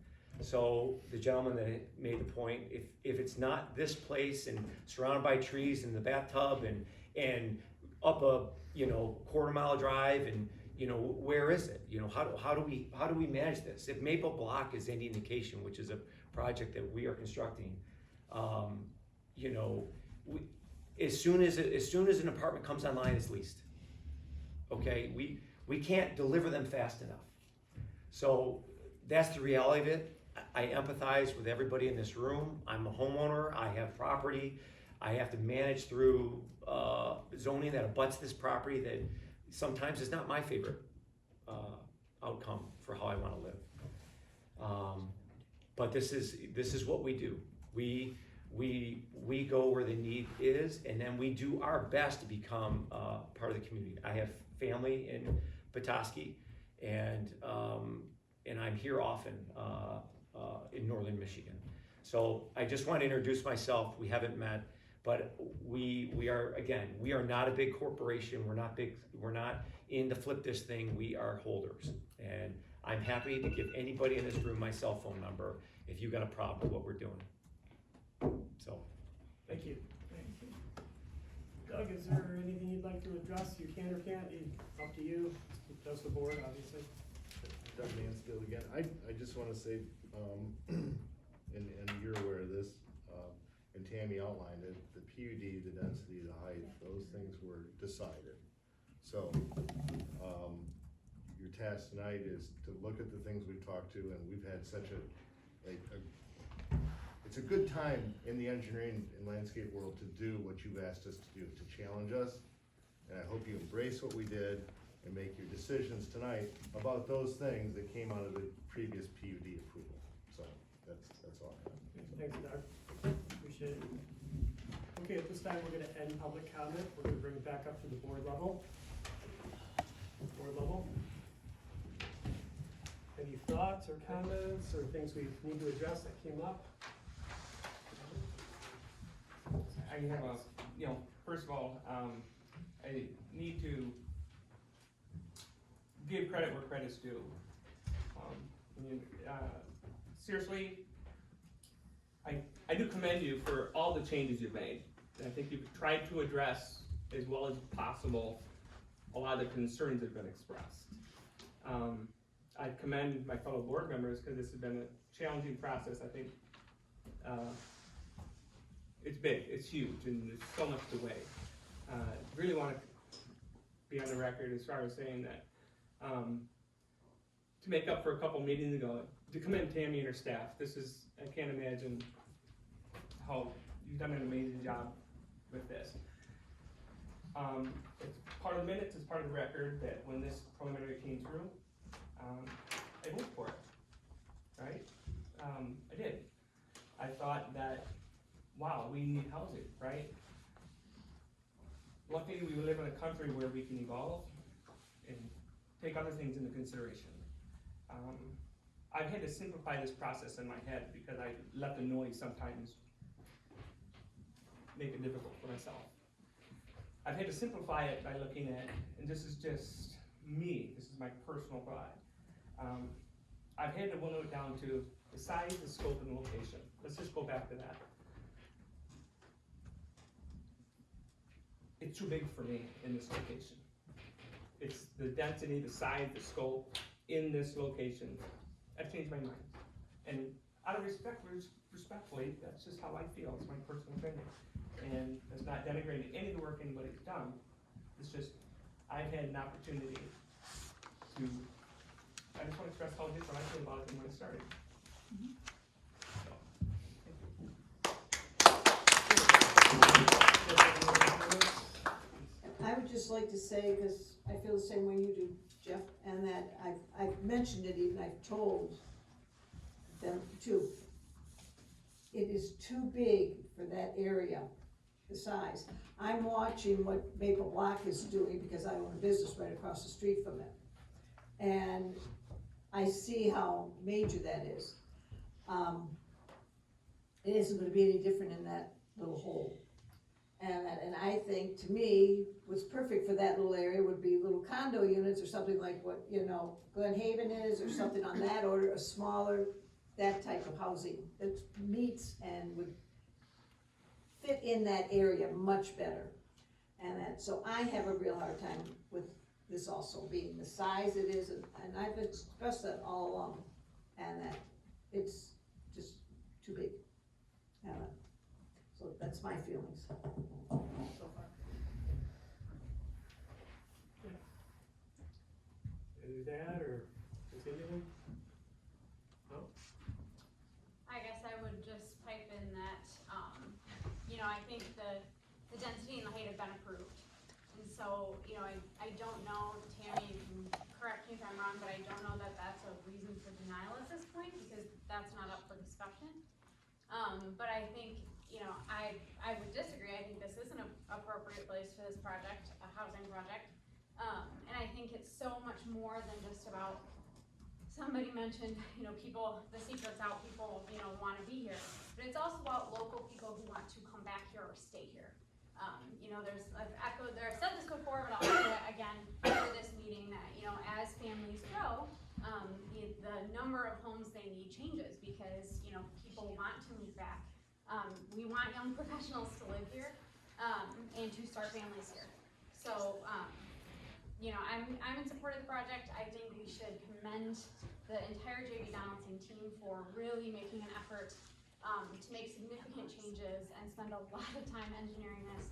So the gentleman that made the point, if it's not this place and surrounded by trees and the bathtub and up a quarter-mile drive, and where is it? How do we manage this? If Maple Block is any indication, which is a project that we are constructing, as soon as an apartment comes online, it's leased. Okay, we can't deliver them fast enough. So that's the reality of it. I empathize with everybody in this room. I'm a homeowner, I have property. I have to manage through zoning that abuts this property that sometimes is not my favorite outcome for how I wanna live. But this is what we do. We go where the need is, and then we do our best to become part of the community. I have family in Petoskey, and I'm here often in Northern Michigan. So I just want to introduce myself. We haven't met, but we are not a big corporation. We're not big. We're not in to flip this thing. We are holders, and I'm happy to give anybody in this room my cell phone number if you got a problem with what we're doing. So, Thank you. Doug, is there anything you'd like to address? You can or can't, up to you. Does the board, obviously. Doug Mansfield again. I just want to say, and you're aware of this, and Tammy outlined it, the PUD, the density, the height, those things were decided. So, your task tonight is to look at the things we've talked to, and we've had such it's a good time in the engineering and landscape world to do what you've asked us to do, to challenge us. And I hope you embrace what we did and make your decisions tonight about those things that came out of the previous PUD approval. So that's all I have. Thanks, Doug. Appreciate it. Okay, at this time, we're gonna end public comment. We're gonna bring it back up to the board level. Any thoughts or comments or things we need to address that came up? I have first of all, I need to give credit where credit's due. Seriously, I do commend you for all the changes you've made. And I think you've tried to address as well as possible a lot of the concerns that have been expressed. I commend my fellow board members because this has been a challenging process. I think it's big, it's huge, and there's so much to weigh. Really want to be on the record as far as saying that to make up for a couple meetings ago, to commend Tammy and her staff. I can't imagine how you've done an amazing job with this. It's part of the minutes, it's part of the record that when this preliminary came through, I voted for it, right? I did. I thought that, wow, we need housing, right? Luckily, we live in a country where we can evolve and take other things into consideration. I've had to simplify this process in my head because I let the noise sometimes make it difficult for myself. I've had to simplify it by looking at, and this is just me, this is my personal thought. I've had to winnow it down to the size, the scope, and the location. Let's just go back to that. It's too big for me in this location. It's the density, the size, the scope in this location. I've changed my mind. And out of respectfully, that's just how I feel. It's my personal opinion. And it's not denigrating any of the work anybody's done. It's just, I've had an opportunity to, I just want to express how different I feel about it than when it started. So, thank you. I would just like to say, because I feel the same way you do, Jeff, and that I've mentioned it, even I've told them too. It is too big for that area, the size. I'm watching what Maple Block is doing because I own a business right across the street from it. And I see how major that is. It isn't gonna be any different in that little hole. And I think, to me, what's perfect for that little area would be little condo units or something like what, Glen Haven is, or something on that order, a smaller, that type of housing that meets and would fit in that area much better. So I have a real hard time with this also being the size it is, and I've expressed that all along, and that it's just too big. So that's my feelings so far. Either that or continuing? No? I guess I would just pipe in that, I think the density and the height have been approved. And so, I don't know, Tammy, you can correct me if I'm wrong, but I don't know that that's a reason for denial at this point, because that's not up for discussion. But I think, I would disagree. I think this is an appropriate place for this project, a housing project. And I think it's so much more than just about, somebody mentioned, people, the secret's out, people, want to be here. But it's also about local people who want to come back here or stay here. I've said this before, but I'll say it again for this meeting that, as families grow, the number of homes they need changes because, people want to move back. We want young professionals to live here, and to start families here. So, I'm in support of the project. I think we should commend the entire J.B. Donaldson team for really making an effort to make significant changes and spend a lot of time engineering this,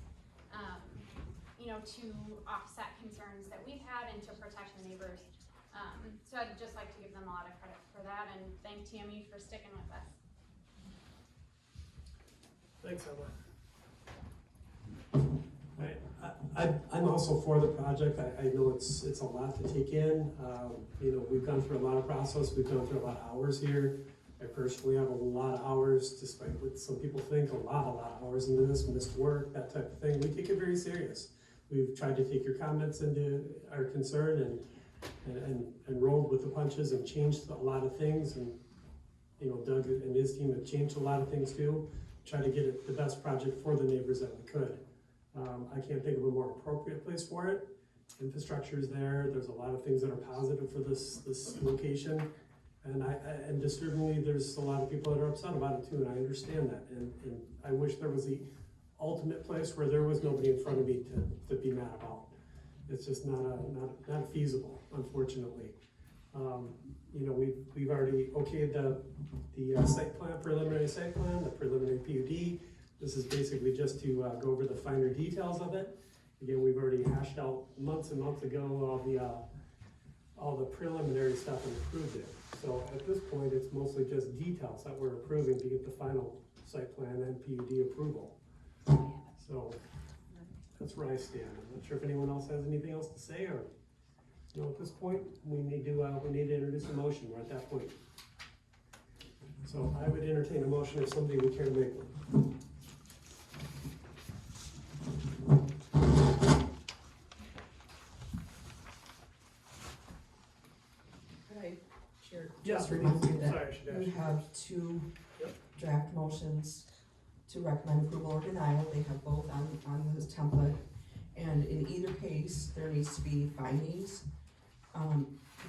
to offset concerns that we've had and to protect the neighbors. So I'd just like to give them a lot of credit for that and thank Tammy for sticking with us. Thanks, Emma. I'm also for the project. I know it's a lot to take in. You know, we've gone through a lot of process. We've gone through a lot of hours here. I personally have a lot of hours, despite what some people think, a lot of hours into this, missed work, that type of thing. We take it very serious. We've tried to take your comments into our concern and rolled with the punches and changed a lot of things. And, you know, Doug and his team have changed a lot of things too. Try to get it the best project for the neighbors that we could. I can't think of a more appropriate place for it. Infrastructure is there. There's a lot of things that are positive for this location. And disturbingly, there's a lot of people that are upset about it too, and I understand that. And I wish there was the ultimate place where there was nobody in front of me to be mad about. It's just not feasible, unfortunately. You know, we've already okayed the site plan, preliminary site plan, the preliminary PUD. This is basically just to go over the finer details of it. Again, we've already hashed out months and months ago all the preliminary stuff and approved it. So at this point, it's mostly just details that we're approving to get the final site plan and PUD approval. So that's where I stand. I'm not sure if anyone else has anything else to say, or, you know, at this point, we need to introduce a motion. We're at that point. So I would entertain a motion if somebody would care to make one. Sure. Yeah, Just remind you sorry, I that should we ask. have two Yep. draft motions to recommend approval or denial. They have both on this template. And in either case, there needs to be findings,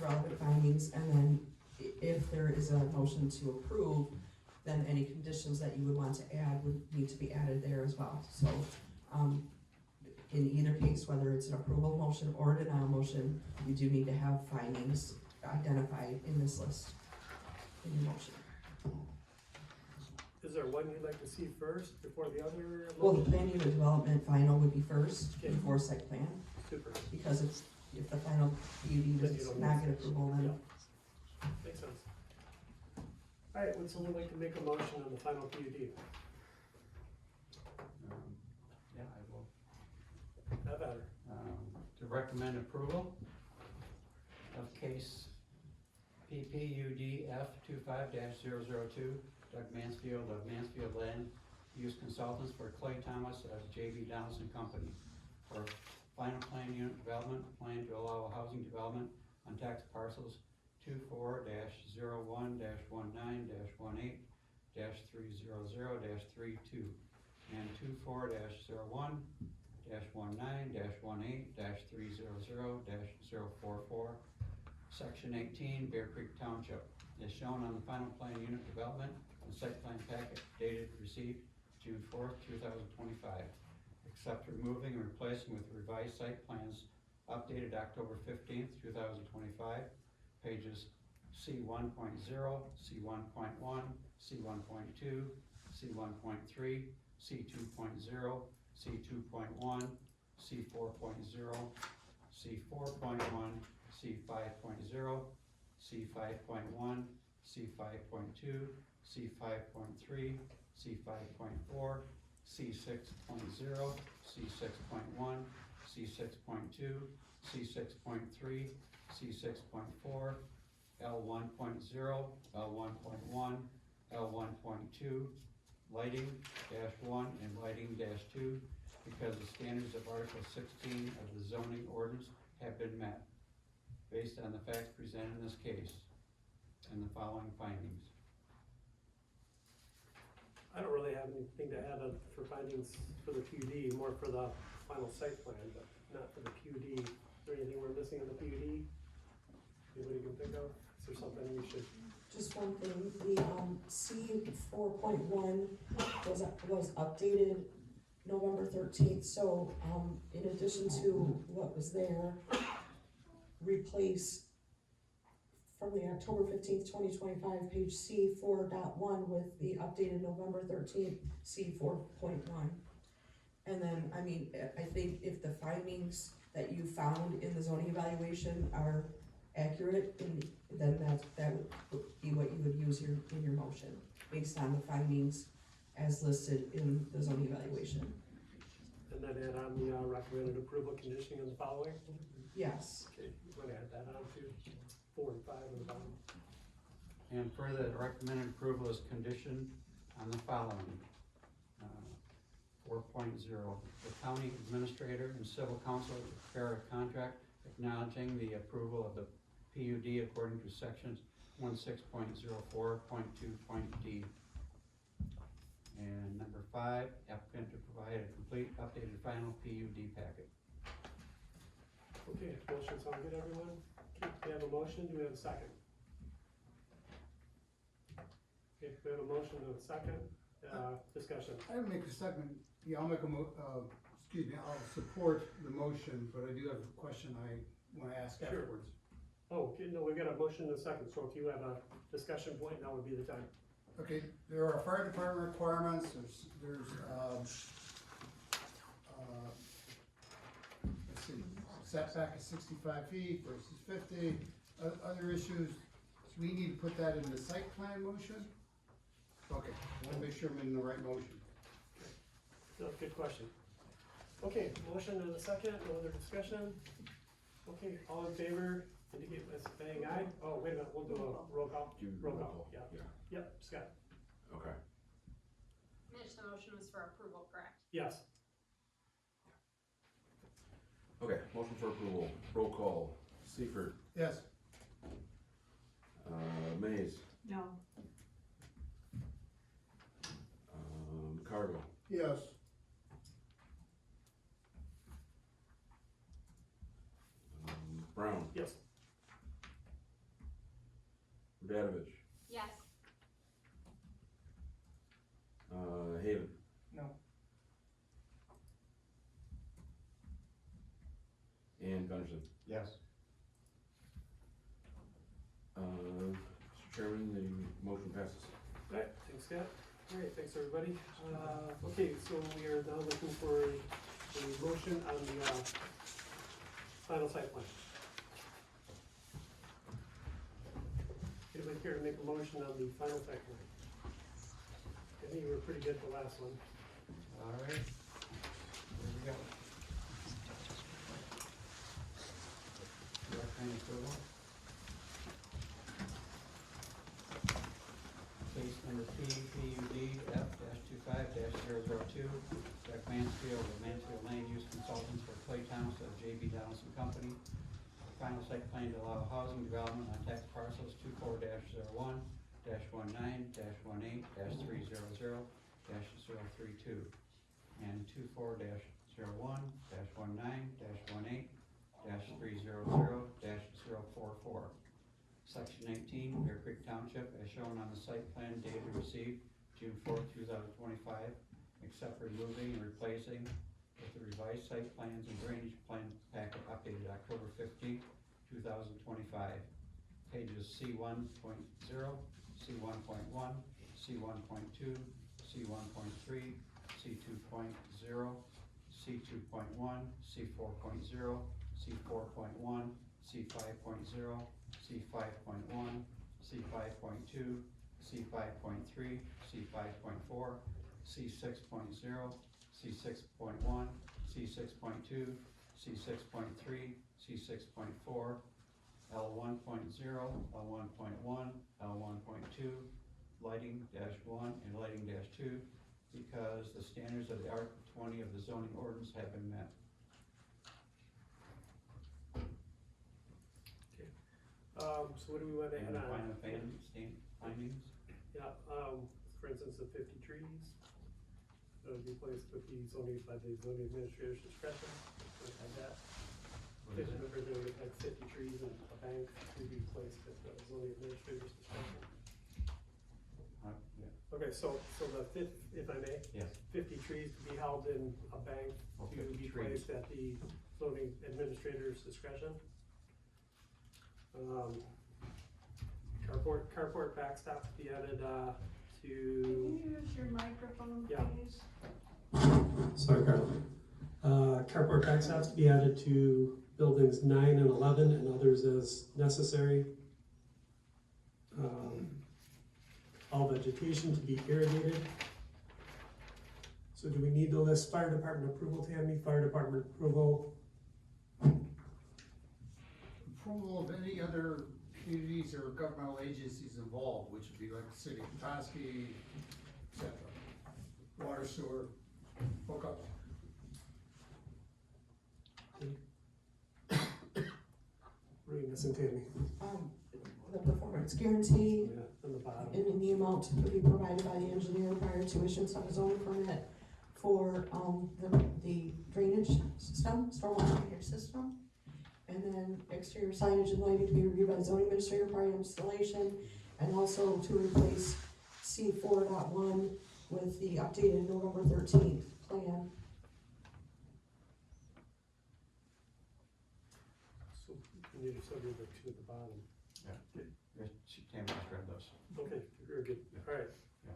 relevant findings, and then if there is a motion to approve, then any conditions that you would want to add would need to be added there as well. So, in either case, whether it's an approval motion or a denial motion, you do need to have findings identified in this list, in your motion. Is there one you'd like to see first before the other? Well, the planning and development final would be first Okay. before site plan, Super. because if the final PUD Then you does don't not need get approval, then Yeah. Makes sense. All right, would someone like to make a motion on the final PUD? Yeah, I will. Have at her. To recommend approval of case PPUD F25-002, Doug Mansfield of Mansfield Land Use Consultants for Clay Thomas of JB Donaldson Company for final plan unit development, plan to allow housing development on tax parcels 24-01-19-18-300-32 and 24-01-19-18-300-044, Section 18, Bear Creek Township, is shown on the final plan unit development and site plan packet dated received June 4th, 2025, except removing and replacing with revised site plans updated October 15th, 2025, pages C1.0, C1.1, C1.2, C1.3, C2.0, C2.1, C4.0, C4.1, C5.0, C5.1, C5.2, C5.3, C5.4, C6.0, C6.1, C6.2, C6.3, C6.4, L1.0, L1.1, L1.2, lighting -1 and lighting -2, because the standards of Article 16 of the zoning ordinance have been met, based on the facts presented in this case, and the following findings. I don't really have anything to add for findings for the PUD, more for the final site plan, but not for the PUD. Is there anything we're missing on the PUD? Anybody can think of? Is there something we should? just one thing, the C4.1 was updated November 13th, so in addition to what was there, replace from the October 15th, 2025, page C4.1 with the updated November 13th C4.1. And then, I mean, I think if the findings that you found in the zoning evaluation are accurate, then that would be what you would use in your motion, based on the findings as listed in the zoning evaluation. And then add on the recommended approval conditioning on the following? Yes. Okay, you wanna add that on too? 4 and 5 on the bottom. And further, the recommended approval is conditioned on the following. 4.0, the county administrator and civil council to prepare a contract acknowledging the approval of the PUD according to sections 16.04.2.d. And number 5, applicant to provide a complete updated final PUD packet. Okay, motion sound good, everyone? Okay, we have a motion, do we have a second? Okay, we have a motion and a second, discussion. I would make a second, yeah, I'll make excuse me, I'll support the motion, but I do have a question I wanna ask Sure. afterwards. Oh, okay, no, we've got a motion and a second, so if you have a discussion point, now would be the time. Okay, there are fire department requirements, there's, let's see, setback is 65 feet versus 50, other issues, so we need to put that in the site plan motion? Okay, I wanna make sure I'm in the right motion. No, good question. Okay, motion and a second, no other discussion? Okay, all in favor, indicate by saying aye. Oh, wait a minute, we'll do a roll call. Roll call, yeah. Yep, Scott. Okay. Mitch, the motion was for approval, correct? Yes. Okay, motion for approval, roll call, Seifert, Yes. Mays, No. Cargo, Yes. Brown, Yes. Radovich, Yes. Haven, No. and Gunderson. Yes. Mr. Chairman, the motion passes. Alright, thanks, Scott. Alright, thanks, everybody. Okay, so we are now looking for a motion on the, final site plan. Anybody care to make a motion on the final site plan? I think you were pretty good the last one. All right. There we go. Recommend approval. Case number PUD F-25-002, Jack Mansfield of Mansfield Land Use Consultants for Clay Township, JB Donaldson Company. Final site plan to allow housing development on tax parcels 24-01, -19-18-300-032 and 24-01-19-18-300-044. Section 18, Bear Creek Township, as shown on the site plan dated received June 4th, 2025, except removing and replacing with the revised site plans and drainage plan packet updated October 15th, 2025. Pages C1.0, C1.1, C1.2, C1.3, C2.0, C2.1, C4.0, C4.1, C5.0, C5.1, C5.2, C5.3, C5.4, C6.0, C6.1, C6.2, C6.3, C6.4, L1.0, L1.1, L1.2, lighting -1 and lighting -2, because the standards of the Article 20 of the zoning ordinance have been met. Okay. So what do we want to add And the on? final findings? Yeah, for instance, the 50 trees, that would be placed with the zoning, by the zoning administrator's discretion, we had that. What is it? Remember, there were like 50 trees in a bank to be placed at the zoning administrator's discretion. Yeah. Okay, so the fifth, if I may? Yes. 50 trees to be held in a bank Oh, to 50 be trees. placed at the zoning administrator's discretion. Carport backstop to be added, Can to, you use your microphone, Yeah. please? sorry, Carl. Carport backstops to be added to buildings 9 and 11 and others as necessary. All vegetation to be irrigated. So do we need to list fire department approval, Tammy? Fire department approval? Approval of any other communities or governmental agencies involved, which would be like the city of Petoskey, et cetera. Water, sewer, hookups. What are you missing, Tammy? The performance guarantee Yeah, on the bottom. in the amount to be provided by the engineer prior to issuance of a zoning permit for, the drainage system, stormwater drainage system. And then exterior signage and lighting to be reviewed by the zoning administrator prior to installation, and also to replace C 4.1 with the updated November 13th plan. So you need to sub the 2 at the bottom. Yeah, Tammy just grabbed those. Okay, very good. All right. Yeah.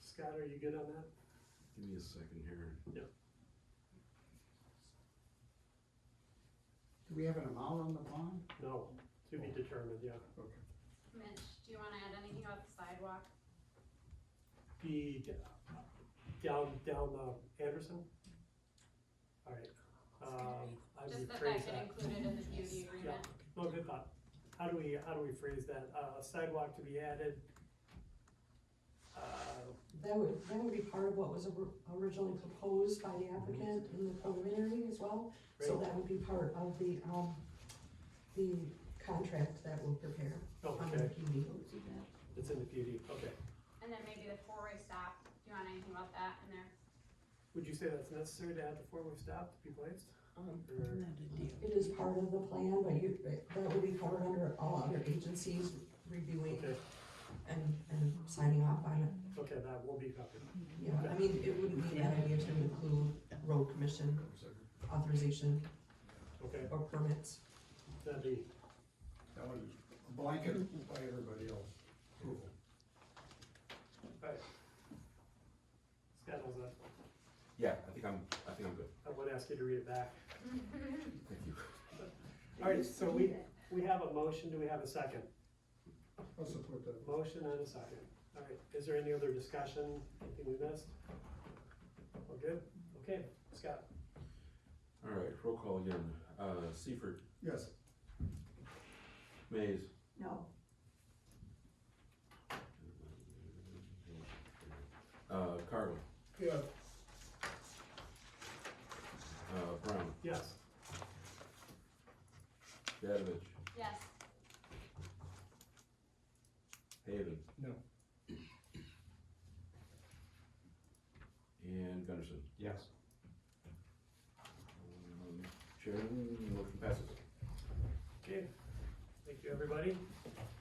Scott, are you good on that? Give me a second here. Yep. Do we have an amount on the bond? No, to be determined, yeah. Okay. Mitch, do you wanna add anything about the sidewalk? The, down Anderson? All right. I Just that rephrase get included in the beauty agreement? Yeah, no, good thought. How do we phrase that? Sidewalk to be added. That would be part of what was originally proposed by the applicant in the preliminary as well. So Great. that would be part of the contract that we'll prepare on the Okay. PUD. It's in the beauty, okay. And then maybe the four-way stop, do you want anything about that in there? Would you say that's necessary to add the 4-way stop to be placed? Or- It is part of the plan, but that would be covered under all other agencies reviewing Okay, and signing off on it. okay, that will be covered. Yeah, I mean, it wouldn't be a bad idea to include road commission authorization Okay, or permits. that'd be, That was a blanket by everybody else. Approval. all right. Scott, how's that? Yeah, I think I'm good. I would ask you to read it back. Thank you. All right, so we have a motion, do we have a second? I'll support that. Motion and a second. All right, is there any other discussion, anything we missed? All good? Okay, Scott? All right, roll call again. Seifert, Yes. Mays, No. Carlin, Yeah. Brown, Yes. Dadovich, Yes. Haven, No. and Gunderson. Yes. Chairman, motion passes. Okay, thank you, everybody.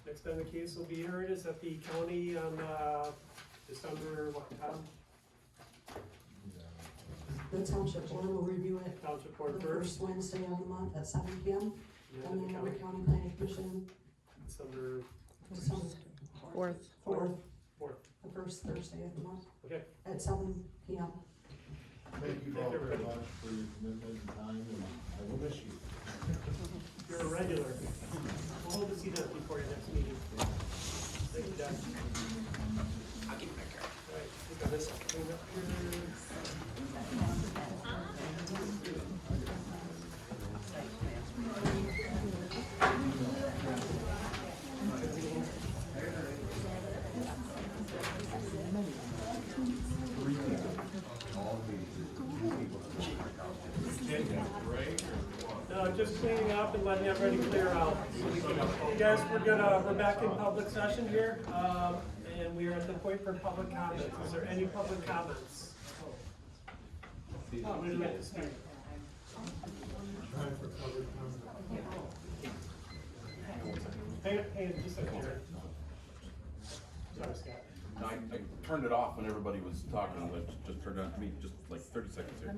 Next on the case will be heard is at the county on, December, what time? The township board will review it Township the Board first. first Wednesday of the month at 7 p.m. And And then then the the county, county planning commission, December December Fourth. 4th, 4th. the first Thursday of the month Okay, at 7 p.m. Thank you all very much for your commitment and time, and I will miss you. you're a regular. We'll hold the seat empty for your next meeting. Thank you, Doug. I'll give you my card. All right, we got this clean up here. No, just cleaning up and letting everybody clear out. You guys, we're back in public session here, and we are at the point for public comments. Is there any public comments? Would you like to speak? Hang on just a second here. Sorry, Scott. No, I turned it off when everybody was talking, but just turned it on to me, just like 30 seconds here.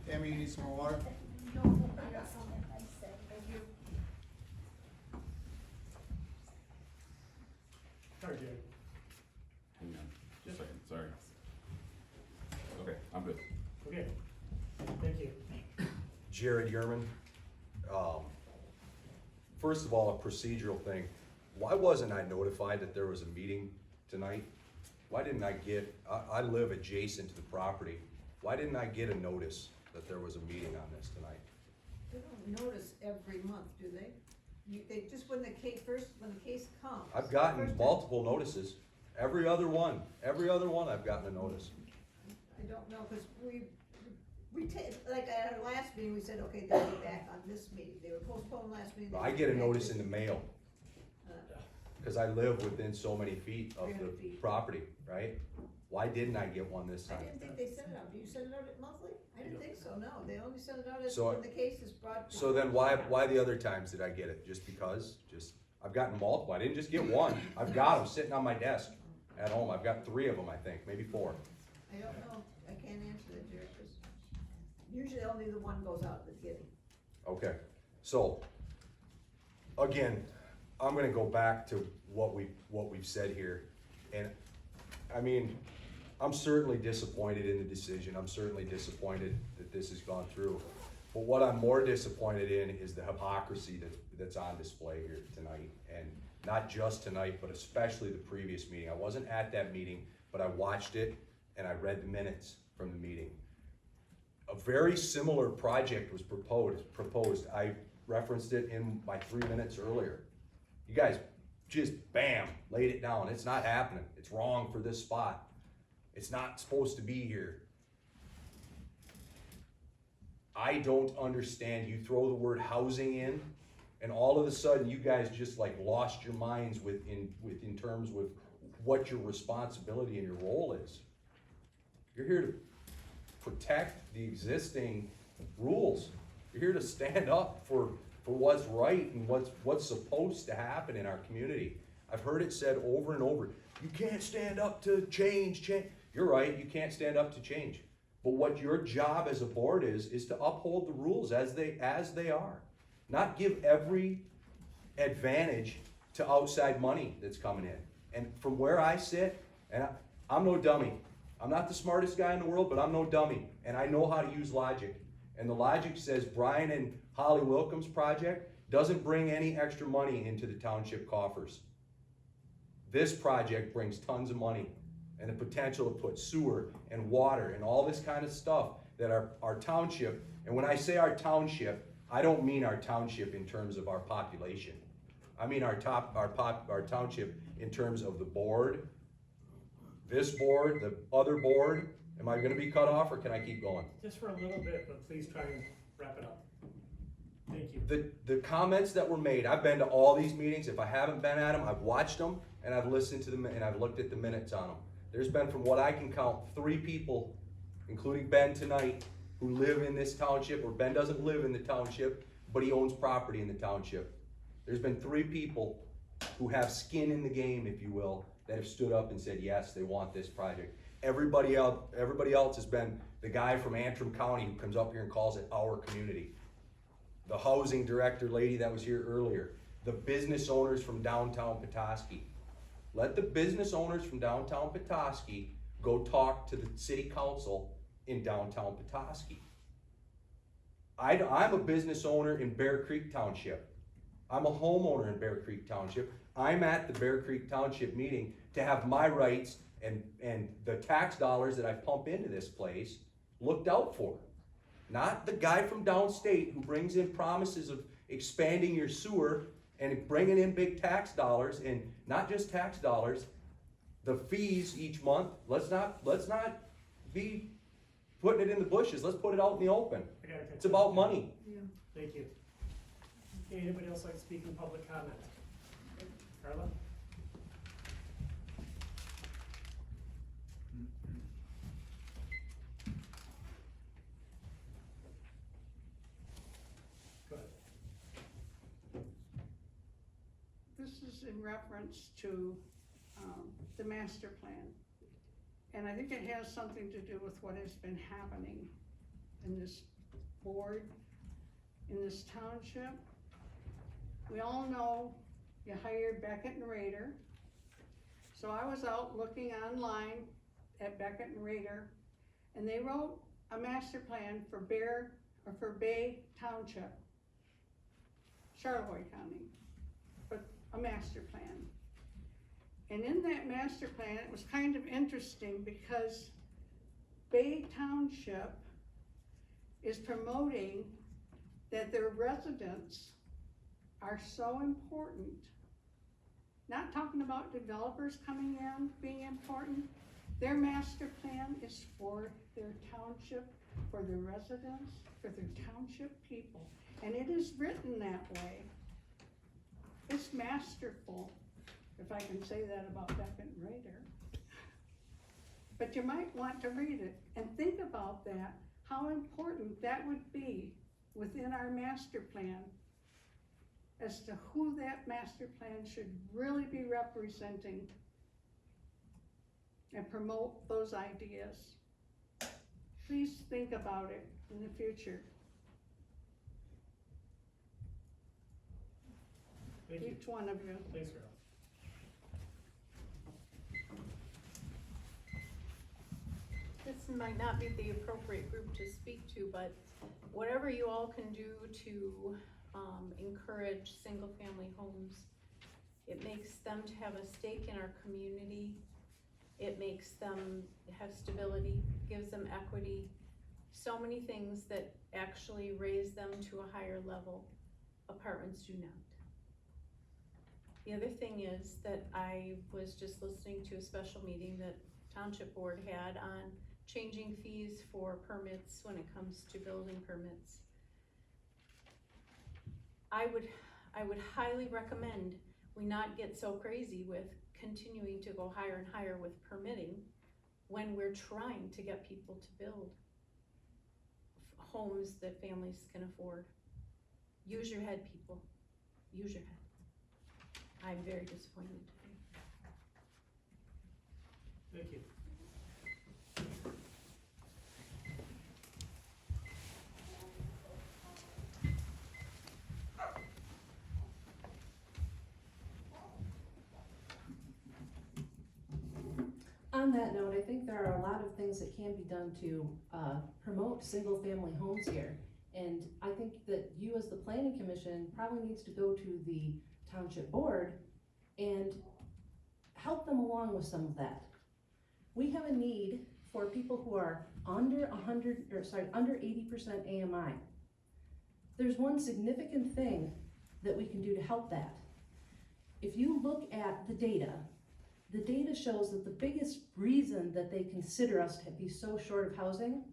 Tammy, you need some more water? Sorry, Jerry. Hang on, just a second, sorry. Okay, I'm good. Okay. Jared Yerman. First of all, a procedural thing. Why wasn't I notified that there was a meeting tonight? Why didn't I get, I live adjacent to the property. Why didn't I get a notice that there was a meeting on this tonight? They don't notice every month, do they? They just when the case comes. I've gotten multiple notices. Every other one I've gotten a notice. I don't know, cause like at our last meeting, we said, okay, they'll be back on this meeting. They were postponed last meeting. I get a notice in the mail, cause I live within so many feet of 300 the feet. property, right? Why didn't I get one this time? I didn't think they sent it out. Do you send it out monthly? I didn't think so, no. They only send it out So- when the case is brought. So then why the other times did I get it? Just because? I've gotten multiple. I didn't just get one. I've got them sitting on my desk at home. I've got 3 of them, I think, maybe 4. I don't know. I can't answer that, Jared, 'cause usually only the one goes out at the beginning. Okay, so, again, I'm gonna go back to what we've said here. And, I mean, I'm certainly disappointed in the decision. I'm certainly disappointed that this has gone through. But what I'm more disappointed in is the hypocrisy that's on display here tonight. And not just tonight, but especially the previous meeting. I wasn't at that meeting, but I watched it and I read the minutes from the meeting. A very similar project was proposed. I referenced it in my 3 minutes earlier. You guys just bam, laid it down. It's not happening. It's wrong for this spot. It's not supposed to be here. I don't understand. You throw the word housing in, and all of a sudden you guys just like lost your minds in terms with what your responsibility and your role is. You're here to protect the existing rules. You're here to stand up for what's right and what's supposed to happen in our community. I've heard it said over and over, you can't stand up to change. You're right, you can't stand up to change. But what your job as a board is to uphold the rules as they are. Not give every advantage to outside money that's coming in. And from where I sit, and I'm no dummy. I'm not the smartest guy in the world, but I'm no dummy. And I know how to use logic. And the logic says Brian and Holly Wilkins project doesn't bring any extra money into the township coffers. This project brings tons of money and the potential to put sewer and water and all this kind of stuff that our township, and when I say our township, I don't mean our township in terms of our population. I mean our township in terms of the board, this board, the other board. Am I gonna be cut off or can I keep going? Just for a little bit, but please try and wrap it up. Thank you. The comments that were made, I've been to all these meetings. If I haven't been at them, I've watched them and I've listened to them and I've looked at the minutes on them. There's been, from what I can count, 3 people, including Ben tonight, who live in this township, or Ben doesn't live in the township, but he owns property in the township. There's been 3 people who have skin in the game, if you will, that have stood up and said, yes, they want this project. Everybody else has been the guy from Antrim County who comes up here and calls it our community. The housing director lady that was here earlier. The business owners from downtown Petoskey. Let the business owners from downtown Petoskey go talk to the city council in downtown Petoskey. I'm a business owner in Bear Creek Township. I'm a homeowner in Bear Creek Township. I'm at the Bear Creek Township meeting to have my rights and the tax dollars that I pump into this place looked out for. Not the guy from downstate who brings in promises of expanding your sewer and bringing in big tax dollars, and not just tax dollars, the fees each month. Let's not be putting it in the bushes. Let's put it out in the open. It's about money. Yeah. Thank you. Okay, anybody else like to speak in public comment? Carla? Go ahead. This is in reference to the master plan. And I think it has something to do with what has been happening in this board, in this township. We all know you hired Beckett and Rader. So I was out looking online at Beckett and Rader, and they wrote a master plan for Bear or for Bay Township, Charlevoix County, but a master plan. And in that master plan, it was kind of interesting because Bay Township is promoting that their residents are so important. Not talking about developers coming in being important. Their master plan is for their township, for their residents, for their township people. And it is written that way. It's masterful, if I can say that about Beckett Rader. But you might want to read it and think about that, how important that would be within our master plan as to who that master plan should really be representing and promote those ideas. Please think about it in the future. Thank you. Each one of you. Thanks, Carol. This might not be the appropriate group to speak to, but whatever you all can do to encourage single-family homes, it makes them to have a stake in our community. It makes them have stability, gives them equity, so many things that actually raise them to a higher level. Apartments do not. The other thing is that I was just listening to a special meeting that Township Board had on changing fees for permits when it comes to building permits. I would highly recommend we not get so crazy with continuing to go higher and higher with permitting when we're trying to get people to build homes that families can afford. Use your head, people. Use your head. I'm very disappointed today. Thank you. On that note, I think there are a lot of things that can be done to promote single-family homes here. And I think that you as the planning commission probably needs to go to the township board and help them along with some of that. We have a need for people who are under 80% AMI. There's one significant thing that we can do to help that. If you look at the data shows that the biggest reason that they consider us to be so short of housing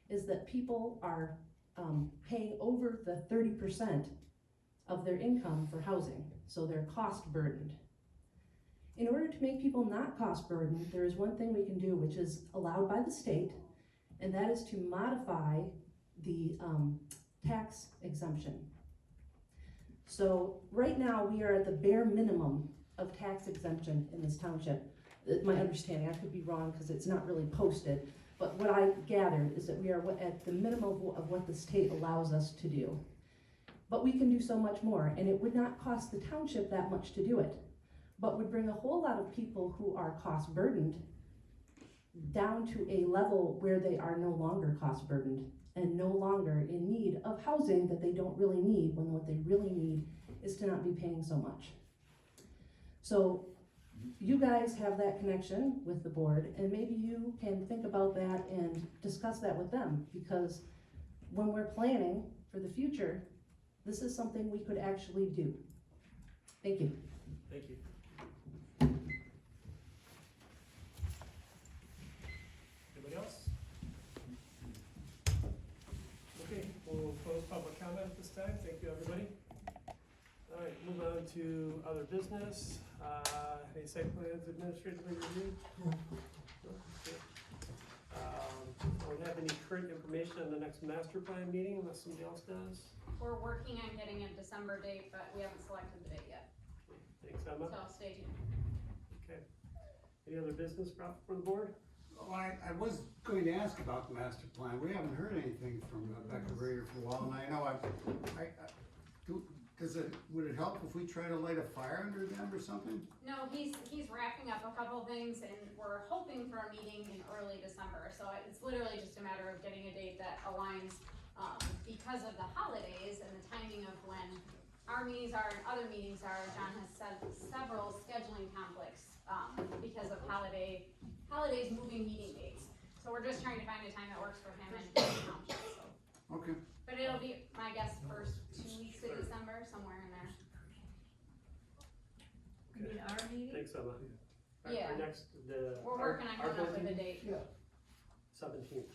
is that people are paying over the 30% of their income for housing, so they're cost burdened. In order to make people not cost burdened, there is one thing we can do, which is allowed by the state, and that is to modify the tax exemption. So right now we are at the bare minimum of tax exemption in this township. My understanding, I could be wrong because it's not really posted, but what I gathered is that we are at the minimum of what the state allows us to do. But we can do so much more, and it would not cost the township that much to do it, but would bring a whole lot of people who are cost burdened down to a level where they are no longer cost burdened and no longer in need of housing that they don't really need, when what they really need is to not be paying so much. So you guys have that connection with the board, and maybe you can think about that and discuss that with them, because when we're planning for the future, this is something we could actually do. Thank you. Thank you. Anybody else? Okay, we'll close public comment at this time. Thank you, everybody. All right, move on to other business. Any site plans administratively reviewed? No? Okay. Don't have any current information on the next master plan meeting unless somebody else does. We're working on getting a December date, but we haven't selected the date yet. Thanks, Emma. So stay tuned. Okay. Any other business brought for the board? Oh, I was going to ask about the master plan. We haven't heard anything from Becca Rader for a while, and I know would it help if we try to light a fire under them or something? No, he's wrapping up a couple things, and we're hoping for a meeting in early December. So it's literally just a matter of getting a date that aligns because of the holidays and the timing of when our meetings are and other meetings are, John has said several scheduling conflicts, because of holidays moving meeting dates. So we're just trying to find a time that works for him and the township, so. Okay. But it'll be, my guess, first 2 weeks of December, somewhere in there. You mean our meeting? Thanks, Emma. Yeah. Our next, We're working on coming up with a date. 17th.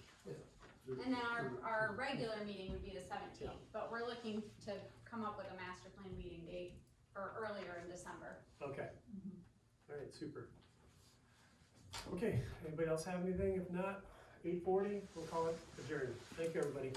And then our regular meeting would be the 17th, but we're looking to come up with a master plan meeting date or earlier in December. Okay. All right, super. Okay, anybody else have anything? If not, 8:40, we'll call it adjourned. Thank you, everybody.